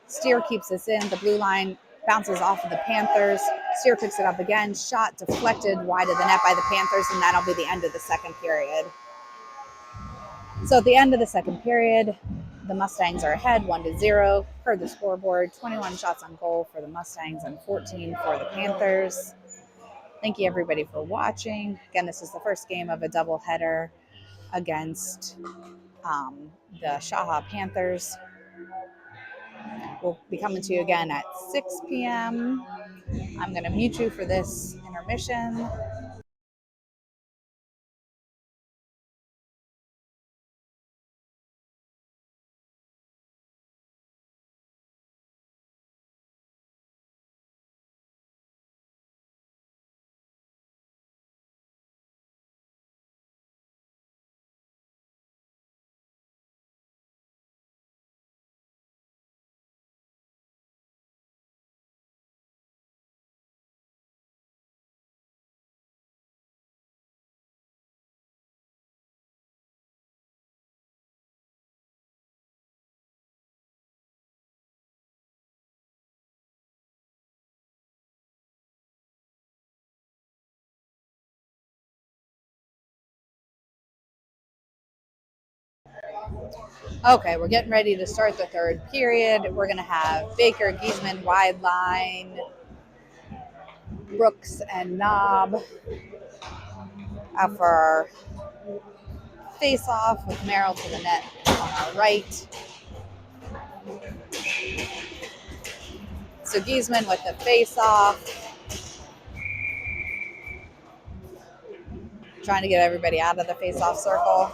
Steer keeps this in. The blue line bounces off of the Panthers. Steer picks it up again. Shot deflected wide of the net by the Panthers, and that'll be the end of the second period. So at the end of the second period, the Mustangs are ahead 1-0 per the scoreboard. 21 shots on goal for the Mustangs and 14 for the Panthers. Thank you everybody for watching. Again, this is the first game of a doubleheader against the SHAHA Panthers. We'll be coming to you again at 6 p.m. I'm going to mute you for this intermission. Okay, we're getting ready to start the third period. We're going to have Baker, Giesman, wide line, Brooks, and Knob out for our face-off with Merrill to the net on our right. So Giesman with the face-off. Trying to get everybody out of the face-off circle.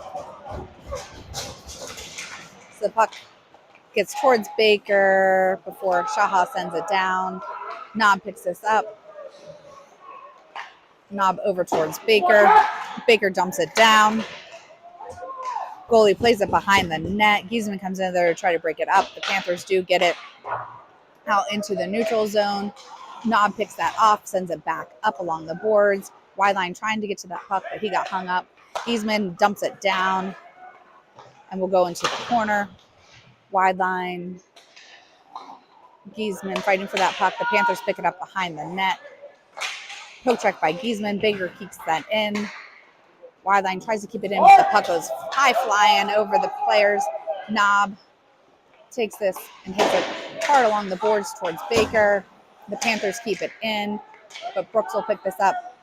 So the puck gets towards Baker before SHAHA sends it down. Knob picks this up. Knob over towards Baker. Baker dumps it down. Goalie plays it behind the net. Giesman comes in there to try to break it up. The Panthers do get it out into the neutral zone. Knob picks that off, sends it back up along the boards. Wideline trying to get to that puck, but he got hung up. Giesman dumps it down, and we'll go into the corner. Wideline. Giesman fighting for that puck. The Panthers pick it up behind the net. Poke check by Giesman. Baker keeps that in. Wideline tries to keep it in, but the puck goes high flying over the players. Knob takes this and hits it hard along the boards towards Baker. The Panthers keep it in, but Brooks will pick this up.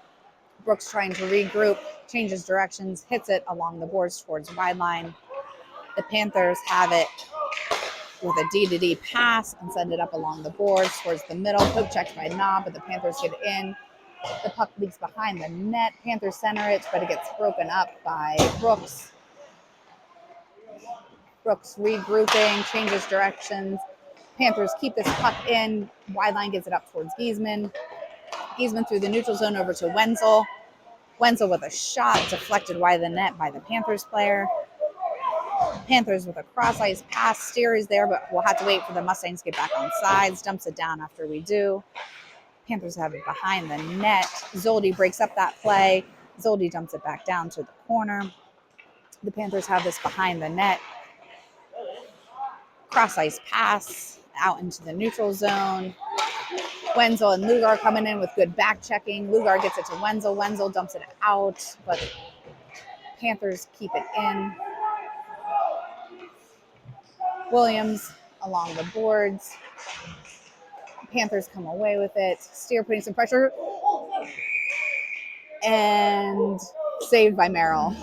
Brooks trying to regroup, changes directions, hits it along the boards towards Wideline. The Panthers have it with a D-to-D pass and send it up along the boards towards the middle. Poke checked by Knob, but the Panthers get it in. The puck leaks behind the net. Panthers center it, but it gets broken up by Brooks. Brooks regrouping, changes directions. Panthers keep this puck in. Wide line gets it up towards Giesman. Giesman through the neutral zone over to Wenzel. Wenzel with a shot deflected wide of the net by the Panthers player. Panthers with a cross ice pass. Steer is there, but we'll have to wait for the Mustangs to get back on sides. Dumps it down after we do. Panthers have it behind the net. Zoldi breaks up that play. Zoldi dumps it back down to the corner. The Panthers have this behind the net. Cross ice pass out into the neutral zone. Wenzel and Lugar coming in with good back checking. Lugar gets it to Wenzel. Wenzel dumps it out, but Panthers keep it in. Williams along the boards. Panthers come away with it. Steer putting some pressure. And saved by Merrill.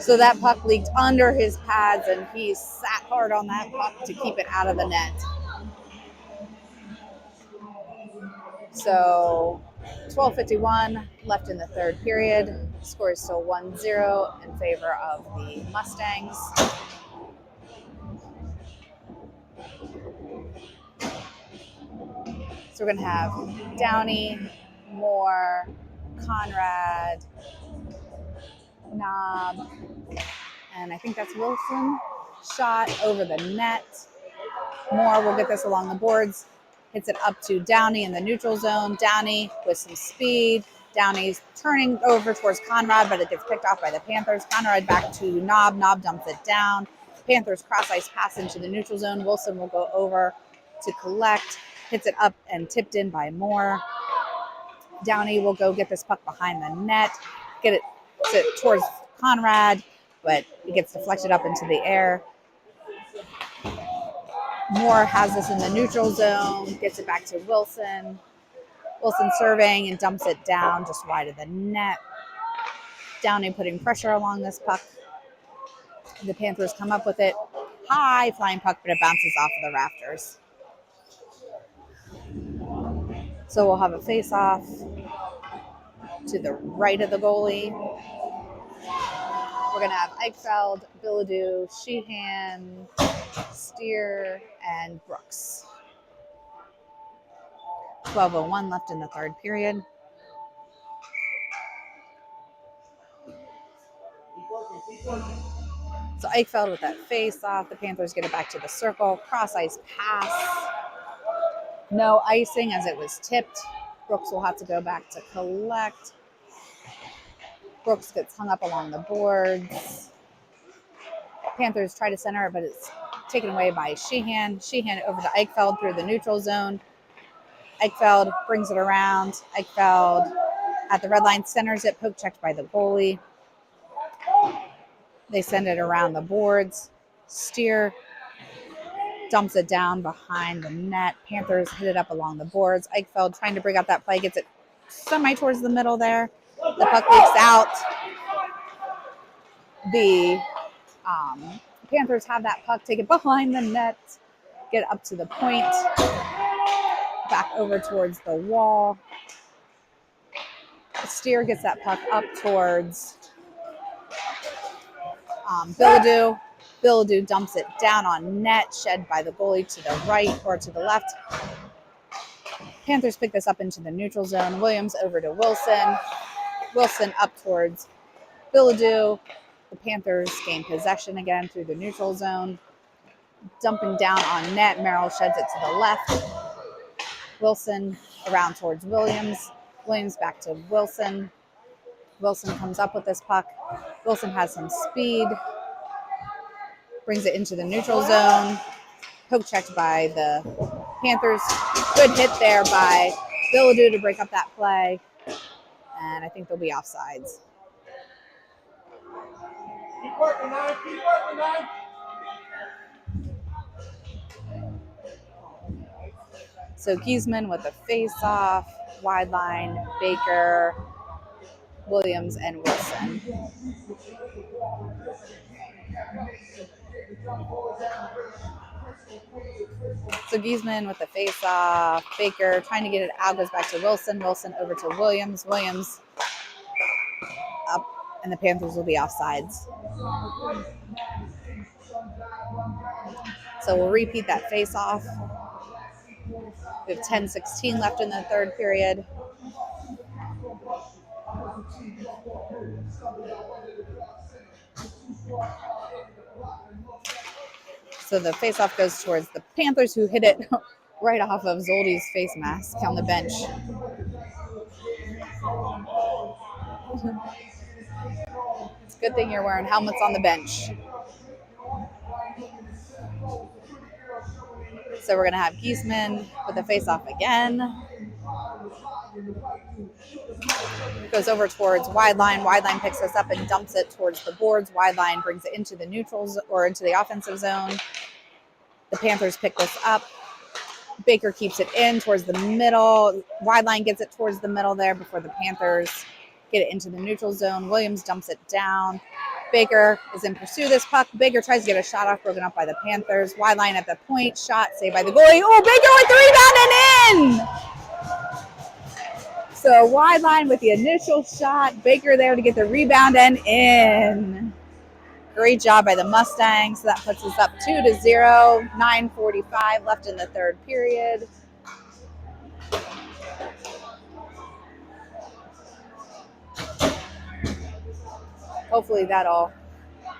So that puck leaked under his pads, and he sat hard on that puck to keep it out of the net. So 12:51 left in the third period. Score is still 1-0 in favor of the Mustangs. So we're going to have Downey, Moore, Conrad, Knob, and I think that's Wilson. Shot over the net. Moore will get this along the boards. Hits it up to Downey in the neutral zone. Downey with some speed. Downey's turning over towards Conrad, but it gets picked off by the Panthers. Conrad back to Knob. Knob dumps it down. Panthers cross ice pass into the neutral zone. Wilson will go over to collect. Hits it up and tipped in by Moore. Downey will go get this puck behind the net. Get it towards Conrad, but it gets deflected up into the air. Moore has this in the neutral zone, gets it back to Wilson. Wilson serving and dumps it down just wide of the net. Downey putting pressure along this puck. The Panthers come up with it. High flying puck, but it bounces off of the rafters. So we'll have a face-off to the right of the goalie. We're going to have Eichfeld, Bilodeau, Sheehan, Steer, and Brooks. 12:01 left in the third period. So Eichfeld with that face off. The Panthers get it back to the circle. Cross ice pass. No icing as it was tipped. Brooks will have to go back to collect. Brooks gets hung up along the boards. Panthers try to center it, but it's taken away by Sheehan. Sheehan over to Eichfeld through the neutral zone. Eichfeld brings it around. Eichfeld at the red line centers it, poke checked by the goalie. They send it around the boards. Steer dumps it down behind the net. Panthers hit it up along the boards. Eichfeld trying to bring up that play, gets it semi towards the middle there. The puck leaks out. The Panthers have that puck, take it behind the net, get up to the point, back over towards the wall. Steer gets that puck up towards Bilodeau. Bilodeau dumps it down on net, shed by the goalie to the right or to the left. Panthers pick this up into the neutral zone. Williams over to Wilson. Wilson up towards Bilodeau. The Panthers gain possession again through the neutral zone. Dumping down on net. Merrill sheds it to the left. Wilson around towards Williams. Williams back to Wilson. Wilson comes up with this puck. Wilson has some speed. Brings it into the neutral zone. Poke checked by the Panthers. Good hit there by Bilodeau to break up that play. And I think they'll be offsides. Keep working, man. Keep working, man. So Giesman with a face-off, wide line, Baker, Williams, and Wilson. So Giesman with the face-off, Baker trying to get it out, goes back to Wilson. Wilson over to Williams. Williams up, and the Panthers will be offsides. So we'll repeat that face-off. We have 10:16 left in the third period. So the face-off goes towards the Panthers, who hit it right off of Zoldy's face mask on the bench. It's a good thing you're wearing helmets on the bench. So we're going to have Giesman with the face-off again. Goes over towards wide line. Wide line picks this up and dumps it towards the boards. Wide line brings it into the neutrals or into the offensive zone. The Panthers pick this up. Baker keeps it in towards the middle. Wide line gets it towards the middle there before the Panthers get it into the neutral zone. Williams dumps it down. Baker is in pursuit of this puck. Baker tries to get a shot off, broken up by the Panthers. Wide line at the point. Shot saved by the goalie. Oh, Baker with the rebound and in! So wide line with the initial shot. Baker there to get the rebound and in. Great job by the Mustangs. So that puts us up 2-0. 9:45 left in the third period. Hopefully that'll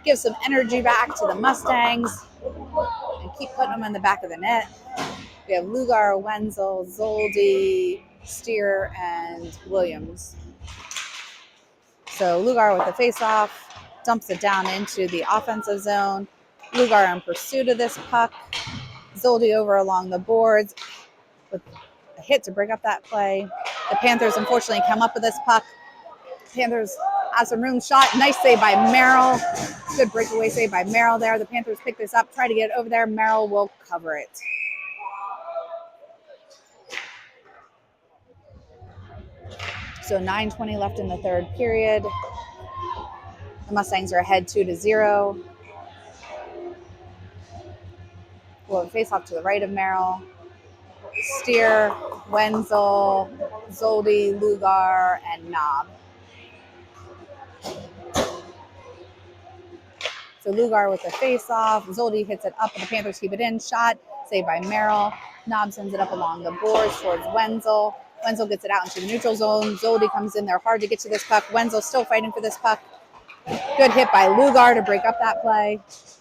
give some energy back to the Mustangs and keep putting them in the back of the net. We have Lugar, Wenzel, Zoldy, Steer, and Williams. So Lugar with the face-off, dumps it down into the offensive zone. Lugar in pursuit of this puck. Zoldy over along the boards with a hit to break up that play. The Panthers unfortunately come up with this puck. Panthers have some room. Shot. Nice save by Merrill. Good breakaway save by Merrill there. The Panthers pick this up, try to get it over there. Merrill will cover it. So 9:20 left in the third period. The Mustangs are ahead 2-0. We'll have a face-off to the right of Merrill. Steer, Wenzel, Zoldy, Lugar, and Knob. So Lugar with the face-off. Zoldy hits it up, and the Panthers keep it in. Shot, saved by Merrill. Knob sends it up along the boards towards Wenzel. Wenzel gets it out into the neutral zone. Zoldy comes in there hard to get to this puck. Wenzel still fighting for this puck. Good hit by Lugar to break up that play.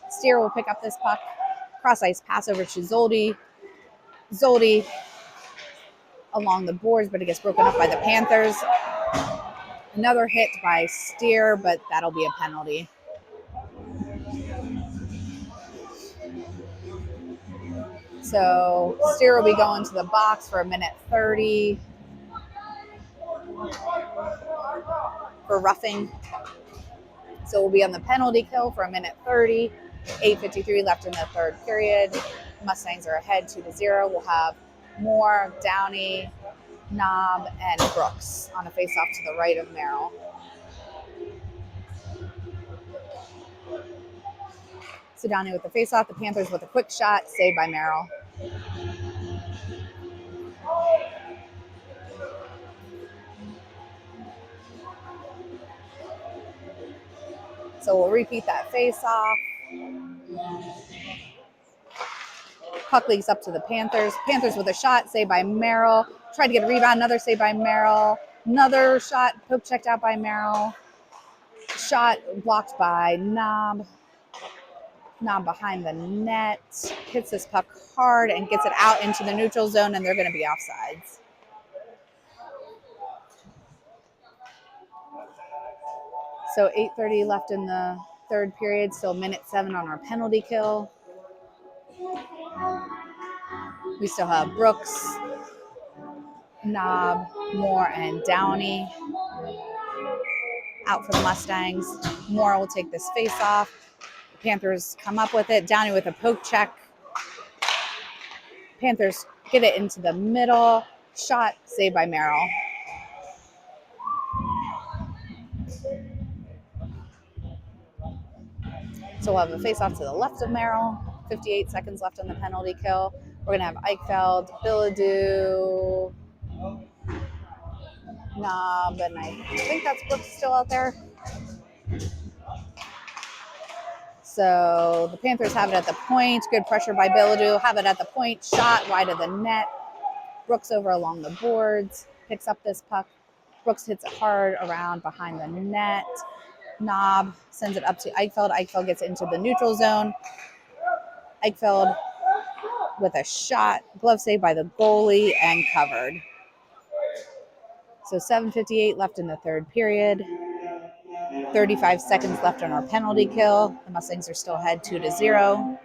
Steer will pick up this puck. Cross-ice pass over to Zoldy. Zoldy along the boards, but it gets broken up by the Panthers. Another hit by Steer, but that'll be a penalty. So Steer will be going to the box for 1:30 for roughing. So we'll be on the penalty kill for 1:30. 8:53 left in the third period. Mustangs are ahead 2-0. We'll have Moore, Downey, Knob, and Brooks on a face-off to the right of Merrill. So Downey with the face-off. The Panthers with a quick shot, saved by Merrill. So we'll repeat that face-off. Puck leaks up to the Panthers. Panthers with a shot, saved by Merrill. Tried to get a rebound, another save by Merrill. Another shot, poke checked out by Merrill. Shot blocked by Knob. Knob behind the net. Hits this puck hard and gets it out into the neutral zone, and they're going to be offsides. So 8:30 left in the third period, still 1:07 on our penalty kill. We still have Brooks, Knob, Moore, and Downey out for the Mustangs. Moore will take this face off. The Panthers come up with it. Downey with a poke check. Panthers get it into the middle. Shot saved by Merrill. So we'll have a face-off to the left of Merrill. 58 seconds left on the penalty kill. We're going to have Eichfeld, Billadou, Knob, and I think that's Brooks still out there. So the Panthers have it at the point. Good pressure by Billadu. Have it at the point. Shot wide of the net. Brooks over along the boards. Picks up this puck. Brooks hits it hard around behind the net. Knob sends it up to Eichfeld. Eichfeld gets into the neutral zone. Eichfeld with a shot. Glove saved by the goalie and covered. So 7:58 left in the third period. 35 seconds left on our penalty kill. The Mustangs are still ahead 2-0.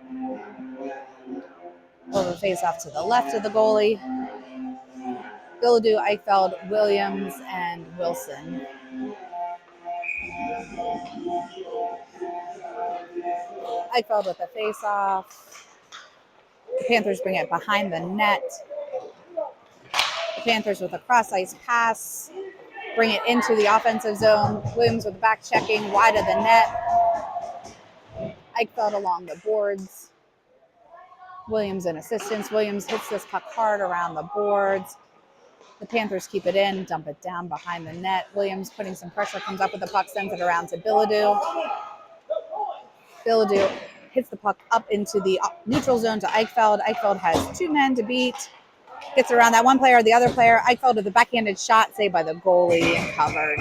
Over face off to the left of the goalie. Billadu, Eichfeld, Williams, and Wilson. Eichfeld with a face-off. The Panthers bring it behind the net. The Panthers with a cross-ice pass. Bring it into the offensive zone. Williams with back checking wide of the net. Eichfeld along the boards. Williams in assistance. Williams hits this puck hard around the boards. The Panthers keep it in, dump it down behind the net. Williams putting some pressure, comes up with the puck, sends it around to Billadu. Billadu hits the puck up into the neutral zone to Eichfeld. Eichfeld has two men to beat. Gets around that one player, the other player. Eichfeld with a backhanded shot saved by the goalie and covered.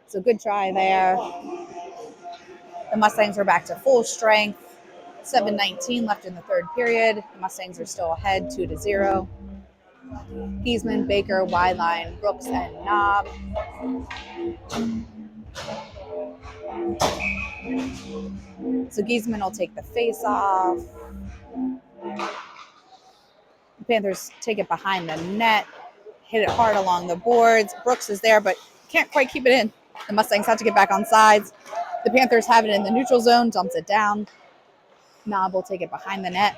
So good try there. The Mustangs are back to full strength. 7:19 left in the third period. The Mustangs are still ahead 2-0. Giesman, Baker, Wideline, Brooks, and Knob. So Giesman will take the face off. The Panthers take it behind the net, hit it hard along the boards. Brooks is there, but can't quite keep it in. The Mustangs have to get back on sides. The Panthers have it in the neutral zone, dumps it down. Knob will take it behind the net.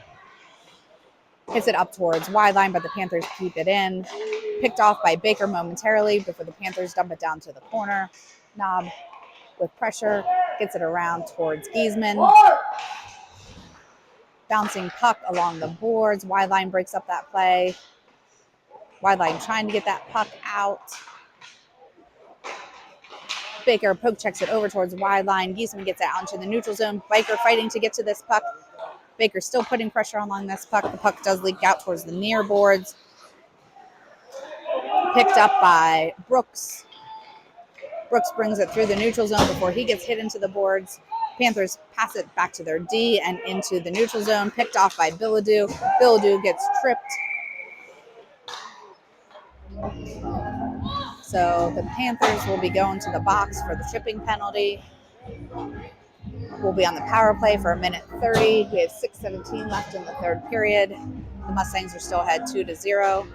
Hits it up towards wide line, but the Panthers keep it in. Picked off by Baker momentarily before the Panthers dump it down to the corner. Knob with pressure, gets it around towards Giesman. Bouncing puck along the boards. Wide line breaks up that play. Wide line trying to get that puck out. Baker poke checks it over towards wide line. Giesman gets it out into the neutral zone. Baker fighting to get to this puck. Baker still putting pressure along this puck. The puck does leak out towards the near boards. Picked up by Brooks. Brooks brings it through the neutral zone before he gets hit into the boards. Panthers pass it back to their D and into the neutral zone. Picked off by Billadu. Billadu gets tripped. So the Panthers will be going to the box for the tripping penalty. We'll be on the power play for 1:30. We have 6:17 left in the third period. The Mustangs are still ahead 2-0.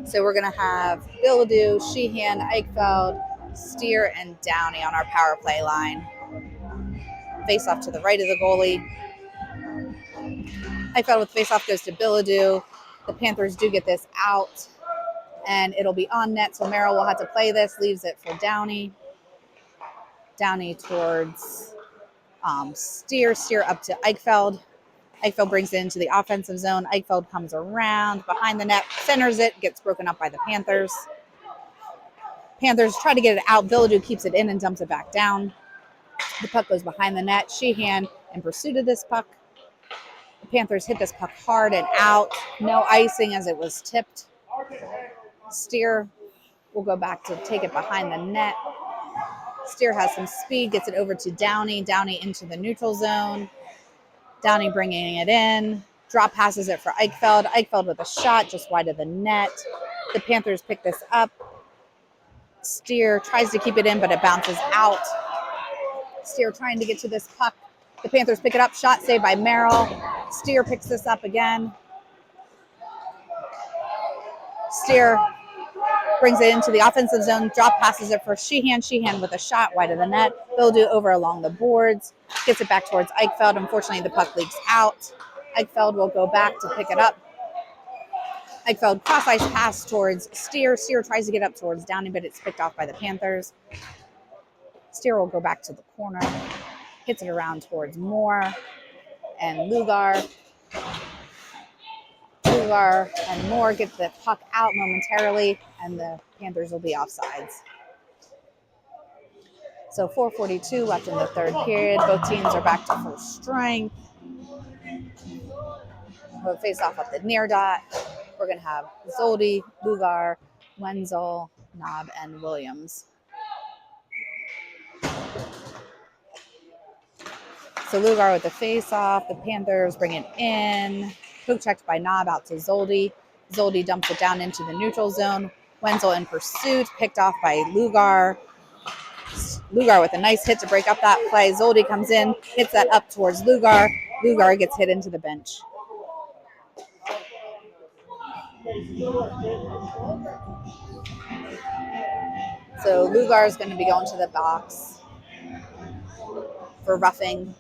So we're going to have Billadu, Sheehan, Eichfeld, Steer, and Downey on our power play line. Face off to the right of the goalie. Eichfeld with face off goes to Billadu. The Panthers do get this out, and it'll be on net, so Merrill will have to play this, leaves it for Downey. Downey towards Steer up to Eichfeld. Eichfeld brings it into the offensive zone. Eichfeld comes around behind the net, centers it, gets broken up by the Panthers. Panthers try to get it out. Billadu keeps it in and dumps it back down. The puck goes behind the net. Sheehan in pursuit of this puck. The Panthers hit this puck hard and out. No icing as it was tipped. Steer will go back to take it behind the net. Steer has some speed, gets it over to Downey. Downey into the neutral zone. Downey bringing it in. Drop passes it for Eichfeld. Eichfeld with a shot just wide of the net. The Panthers pick this up. Steer tries to keep it in, but it bounces out. Steer trying to get to this puck. The Panthers pick it up. Shot saved by Merrill. Steer picks this up again. Steer brings it into the offensive zone. Drop passes it for Sheehan. Sheehan with a shot wide of the net. Billadu over along the boards. Gets it back towards Eichfeld. Unfortunately, the puck leaks out. Eichfeld will go back to pick it up. Eichfeld cross-ice pass towards Steer. Steer tries to get up towards Downey, but it's picked off by the Panthers. Steer will go back to the corner. Hits it around towards Moore and Lugar. Lugar and Moore get the puck out momentarily, and the Panthers will be offsides. So 4:42 left in the third period. Both teams are back to full strength. We'll face off at the near dot. We're going to have Zoldi, Lugar, Wenzel, Knob, and Williams. So Lugar with the face off. The Panthers bring it in. Poke checked by Knob out to Zoldi. Zoldi dumps it down into the neutral zone. Wenzel in pursuit, picked off by Lugar. Lugar with a nice hit to break up that play. Zoldi comes in, hits that up towards Lugar. Lugar gets hit into the bench. So Lugar is going to be going to the box for roughing.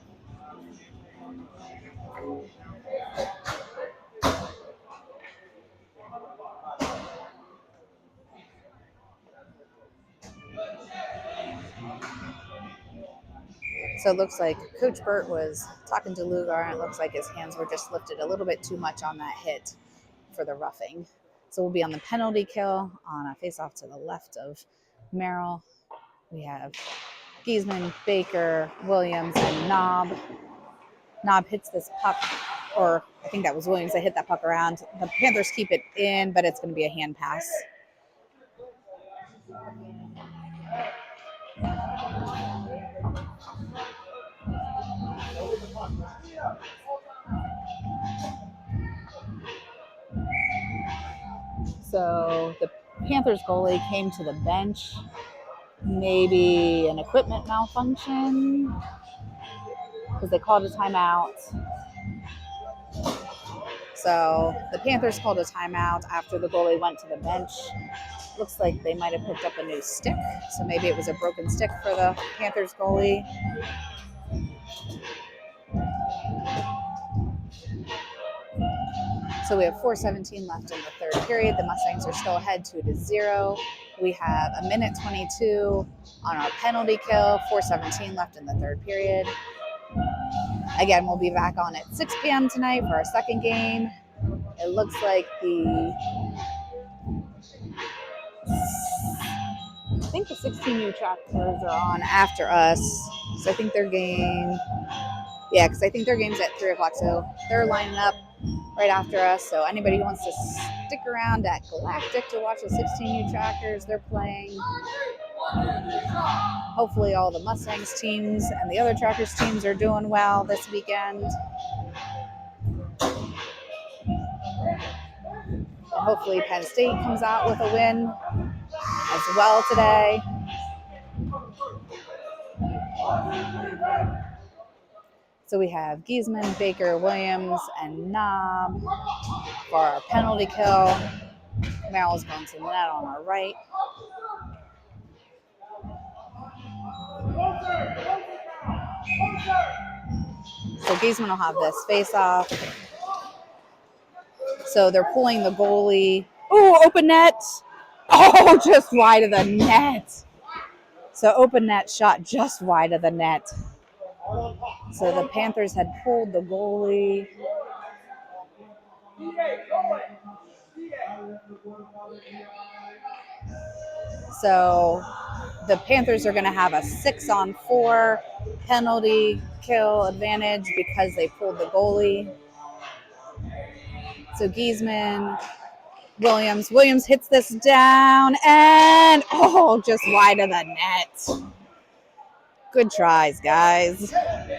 So it looks like Coach Burt was talking to Lugar, and it looks like his hands were just lifted a little bit too much on that hit for the roughing. So we'll be on the penalty kill on a face-off to the left of Merrill. We have Giesman, Baker, Williams, and Knob. Knob hits this puck, or I think that was Williams that hit that puck around. The Panthers keep it in, but it's going to be a hand pass. So the Panthers goalie came to the bench. Maybe an equipment malfunction because they called a timeout. So the Panthers called a timeout after the goalie went to the bench. Looks like they might have picked up a new stick. So maybe it was a broken stick for the Panthers goalie. So we have 4:17 left in the third period. The Mustangs are still ahead 2-0. We have a minute 22 on our penalty kill. 4:17 left in the third period. Again, we'll be back on at 6 p.m. tonight for our second game. It looks like I think the 16U tractors are on after us. So I think their game, because I think their game's at 3 o'clock. So they're lining up right after us. So anybody who wants to stick around at Galactic to watch the 16U trackers, they're playing. Hopefully all the Mustangs teams and the other trackers teams are doing well this weekend. And hopefully Penn State comes out with a win as well today. So we have Giesman, Baker, Williams, and Knob for our penalty kill. Merrill's going to the net on our right. So Giesman will have this face off. So they're pulling the goalie. Oh, open net. Oh, just wide of the net. So open net shot just wide of the net. So the Panthers had pulled the goalie. So the Panthers are going to have a 6-on-4 penalty kill advantage because they pulled the goalie. So Giesman, Williams hits this down and just wide of the net. Good tries, guys.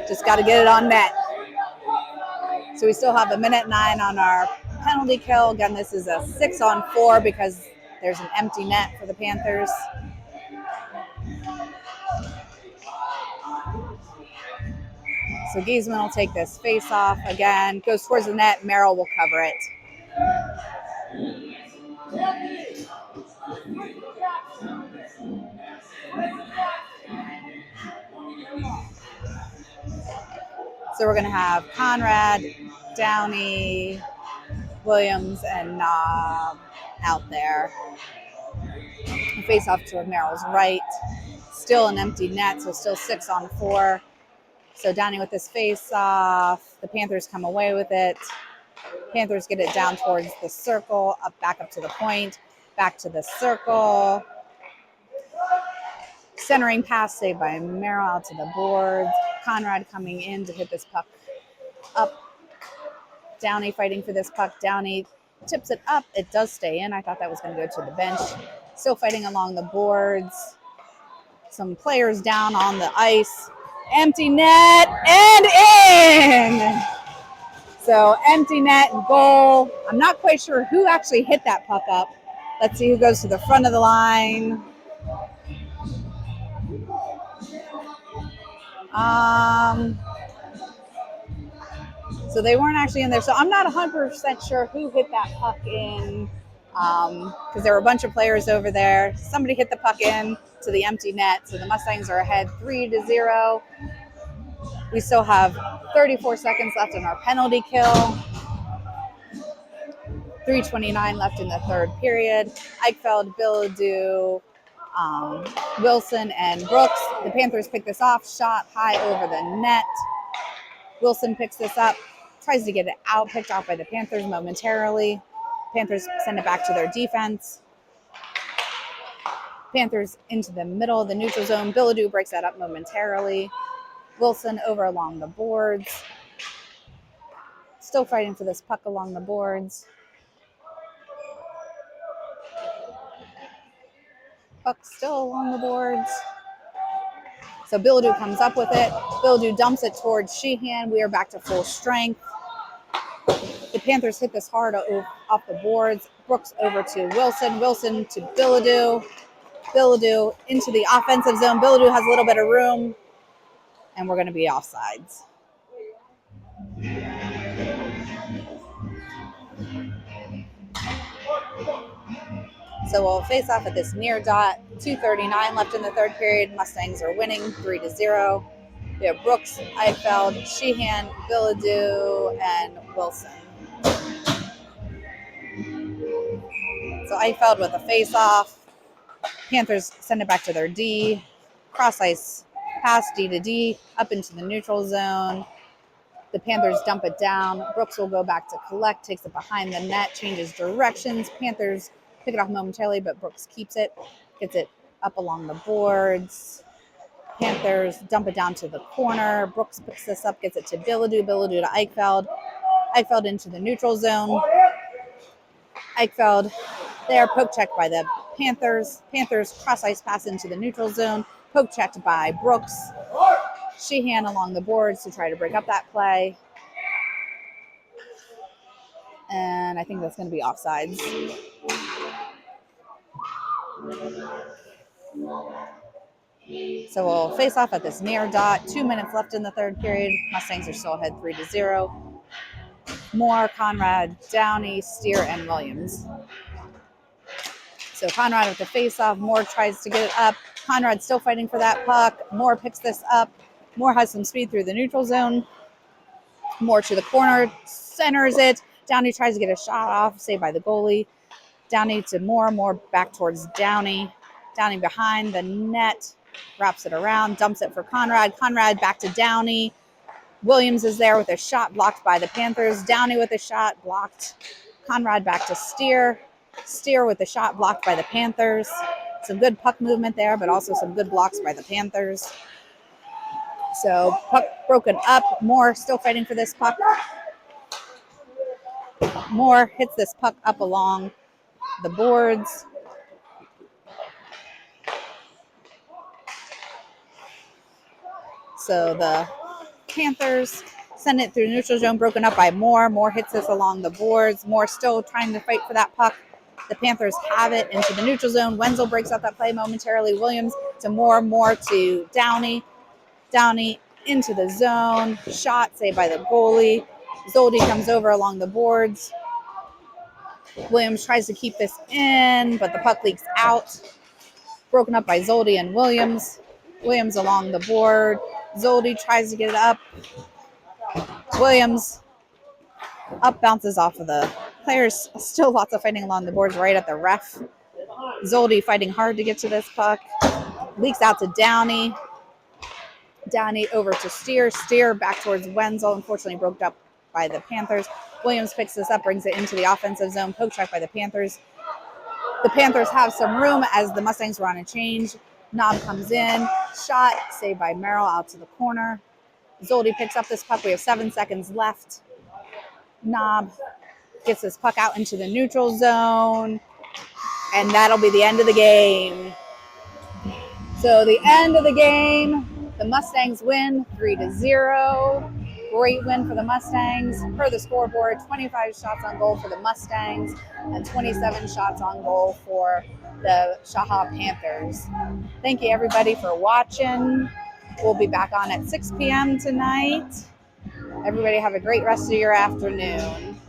Just got to get it on net. So we still have a minute 9 on our penalty kill. Again, this is a 6-on-4 because there's an empty net for the Panthers. So Giesman will take this face off again, goes towards the net. Merrill will cover it. So we're going to have Conrad, Downey, Williams, and Knob out there. Face off to Merrill's right. Still an empty net, so still 6-on-4. So Downey with this face off. The Panthers come away with it. Panthers get it down towards the circle, back up to the point, back to the circle. Centering pass saved by Merrill out to the boards. Conrad coming in to hit this puck up. Downey fighting for this puck. Downey tips it up. It does stay in. I thought that was going to go to the bench. Still fighting along the boards. Some players down on the ice. Empty net and in. So empty net and goal. I'm not quite sure who actually hit that puck up. Let's see who goes to the front of the line. So they weren't actually in there. So I'm not 100% sure who hit that puck in, because there were a bunch of players over there. Somebody hit the puck in to the empty net. So the Mustangs are ahead 3-0. We still have 34 seconds left in our penalty kill. 3:29 left in the third period. Eichfeld, Bilodeau, Wilson, and Brooks. The Panthers pick this off. Shot high over the net. Wilson picks this up. Tries to get it out. Picked off by the Panthers momentarily. Panthers send it back to their defense. Panthers into the middle of the neutral zone. Bilodeau breaks that up momentarily. Wilson over along the boards. Still fighting for this puck along the boards. Puck still along the boards. So Bilodeau comes up with it. Bilodeau dumps it towards Sheehan. We are back to full strength. The Panthers hit this hard off the boards. Brooks over to Wilson. Wilson to Bilodeau. Bilodeau into the offensive zone. Bilodeau has a little bit of room. And we're going to be offsides. So we'll face off at this near dot. 2:39 left in the third period. Mustangs are winning 3-0. We have Brooks, Eichfeld, Sheehan, Bilodeau, and Wilson. So Eichfeld with a face-off. Panthers send it back to their D. Cross ice pass D to D up into the neutral zone. The Panthers dump it down. Brooks will go back to collect, takes it behind the net, changes directions. Panthers pick it off momentarily, but Brooks keeps it, gets it up along the boards. Panthers dump it down to the corner. Brooks picks this up, gets it to Bilodeau. Bilodeau to Eichfeld. Eichfeld into the neutral zone. Eichfeld there, poke checked by the Panthers. Panthers cross ice pass into the neutral zone. Poke checked by Brooks. Sheehan along the boards to try to break up that play. And I think that's going to be offsides. So we'll face off at this near dot. 2 minutes left in the third period. Mustangs are still ahead 3-0. Moore, Conrad, Downey, Steer, and Williams. So Conrad with the face-off. Moore tries to get it up. Conrad still fighting for that puck. Moore picks this up. Moore has some speed through the neutral zone. Moore to the corner, centers it. Downey tries to get a shot off, saved by the goalie. Downey to Moore. Moore back towards Downey. Downey behind the net, wraps it around, dumps it for Conrad. Conrad back to Downey. Williams is there with a shot blocked by the Panthers. Downey with a shot blocked. Conrad back to Steer. Steer with a shot blocked by the Panthers. Some good puck movement there, but also some good blocks by the Panthers. So puck broken up. Moore still fighting for this puck. Moore hits this puck up along the boards. So the Panthers send it through the neutral zone, broken up by Moore. Moore hits this along the boards. Moore still trying to fight for that puck. The Panthers have it into the neutral zone. Wenzel breaks out that play momentarily. Williams to Moore. Moore to Downey. Downey into the zone. Shot saved by the goalie. Zoldi comes over along the boards. Williams tries to keep this in, but the puck leaks out. Broken up by Zoldi and Williams. Williams along the board. Zoldi tries to get it up. Williams up, bounces off of the players. Still lots of fighting along the boards right at the ref. Zoldi fighting hard to get to this puck. Leaks out to Downey. Downey over to Steer. Steer back towards Wenzel. Unfortunately broke up by the Panthers. Williams picks this up, brings it into the offensive zone. Poke check by the Panthers. The Panthers have some room as the Mustangs were on a change. Knob comes in, shot, saved by Merrill out to the corner. Zoldy picks up this puck. We have 7 seconds left. Knob gets this puck out into the neutral zone, and that'll be the end of the game. So the end of the game, the Mustangs win 3-0. Great win for the Mustangs. Per the scoreboard, 25 shots on goal for the Mustangs and 27 shots on goal for the SHAHA Panthers. Thank you everybody for watching. We'll be back on at 6 p.m. tonight. Everybody have a great rest of your afternoon.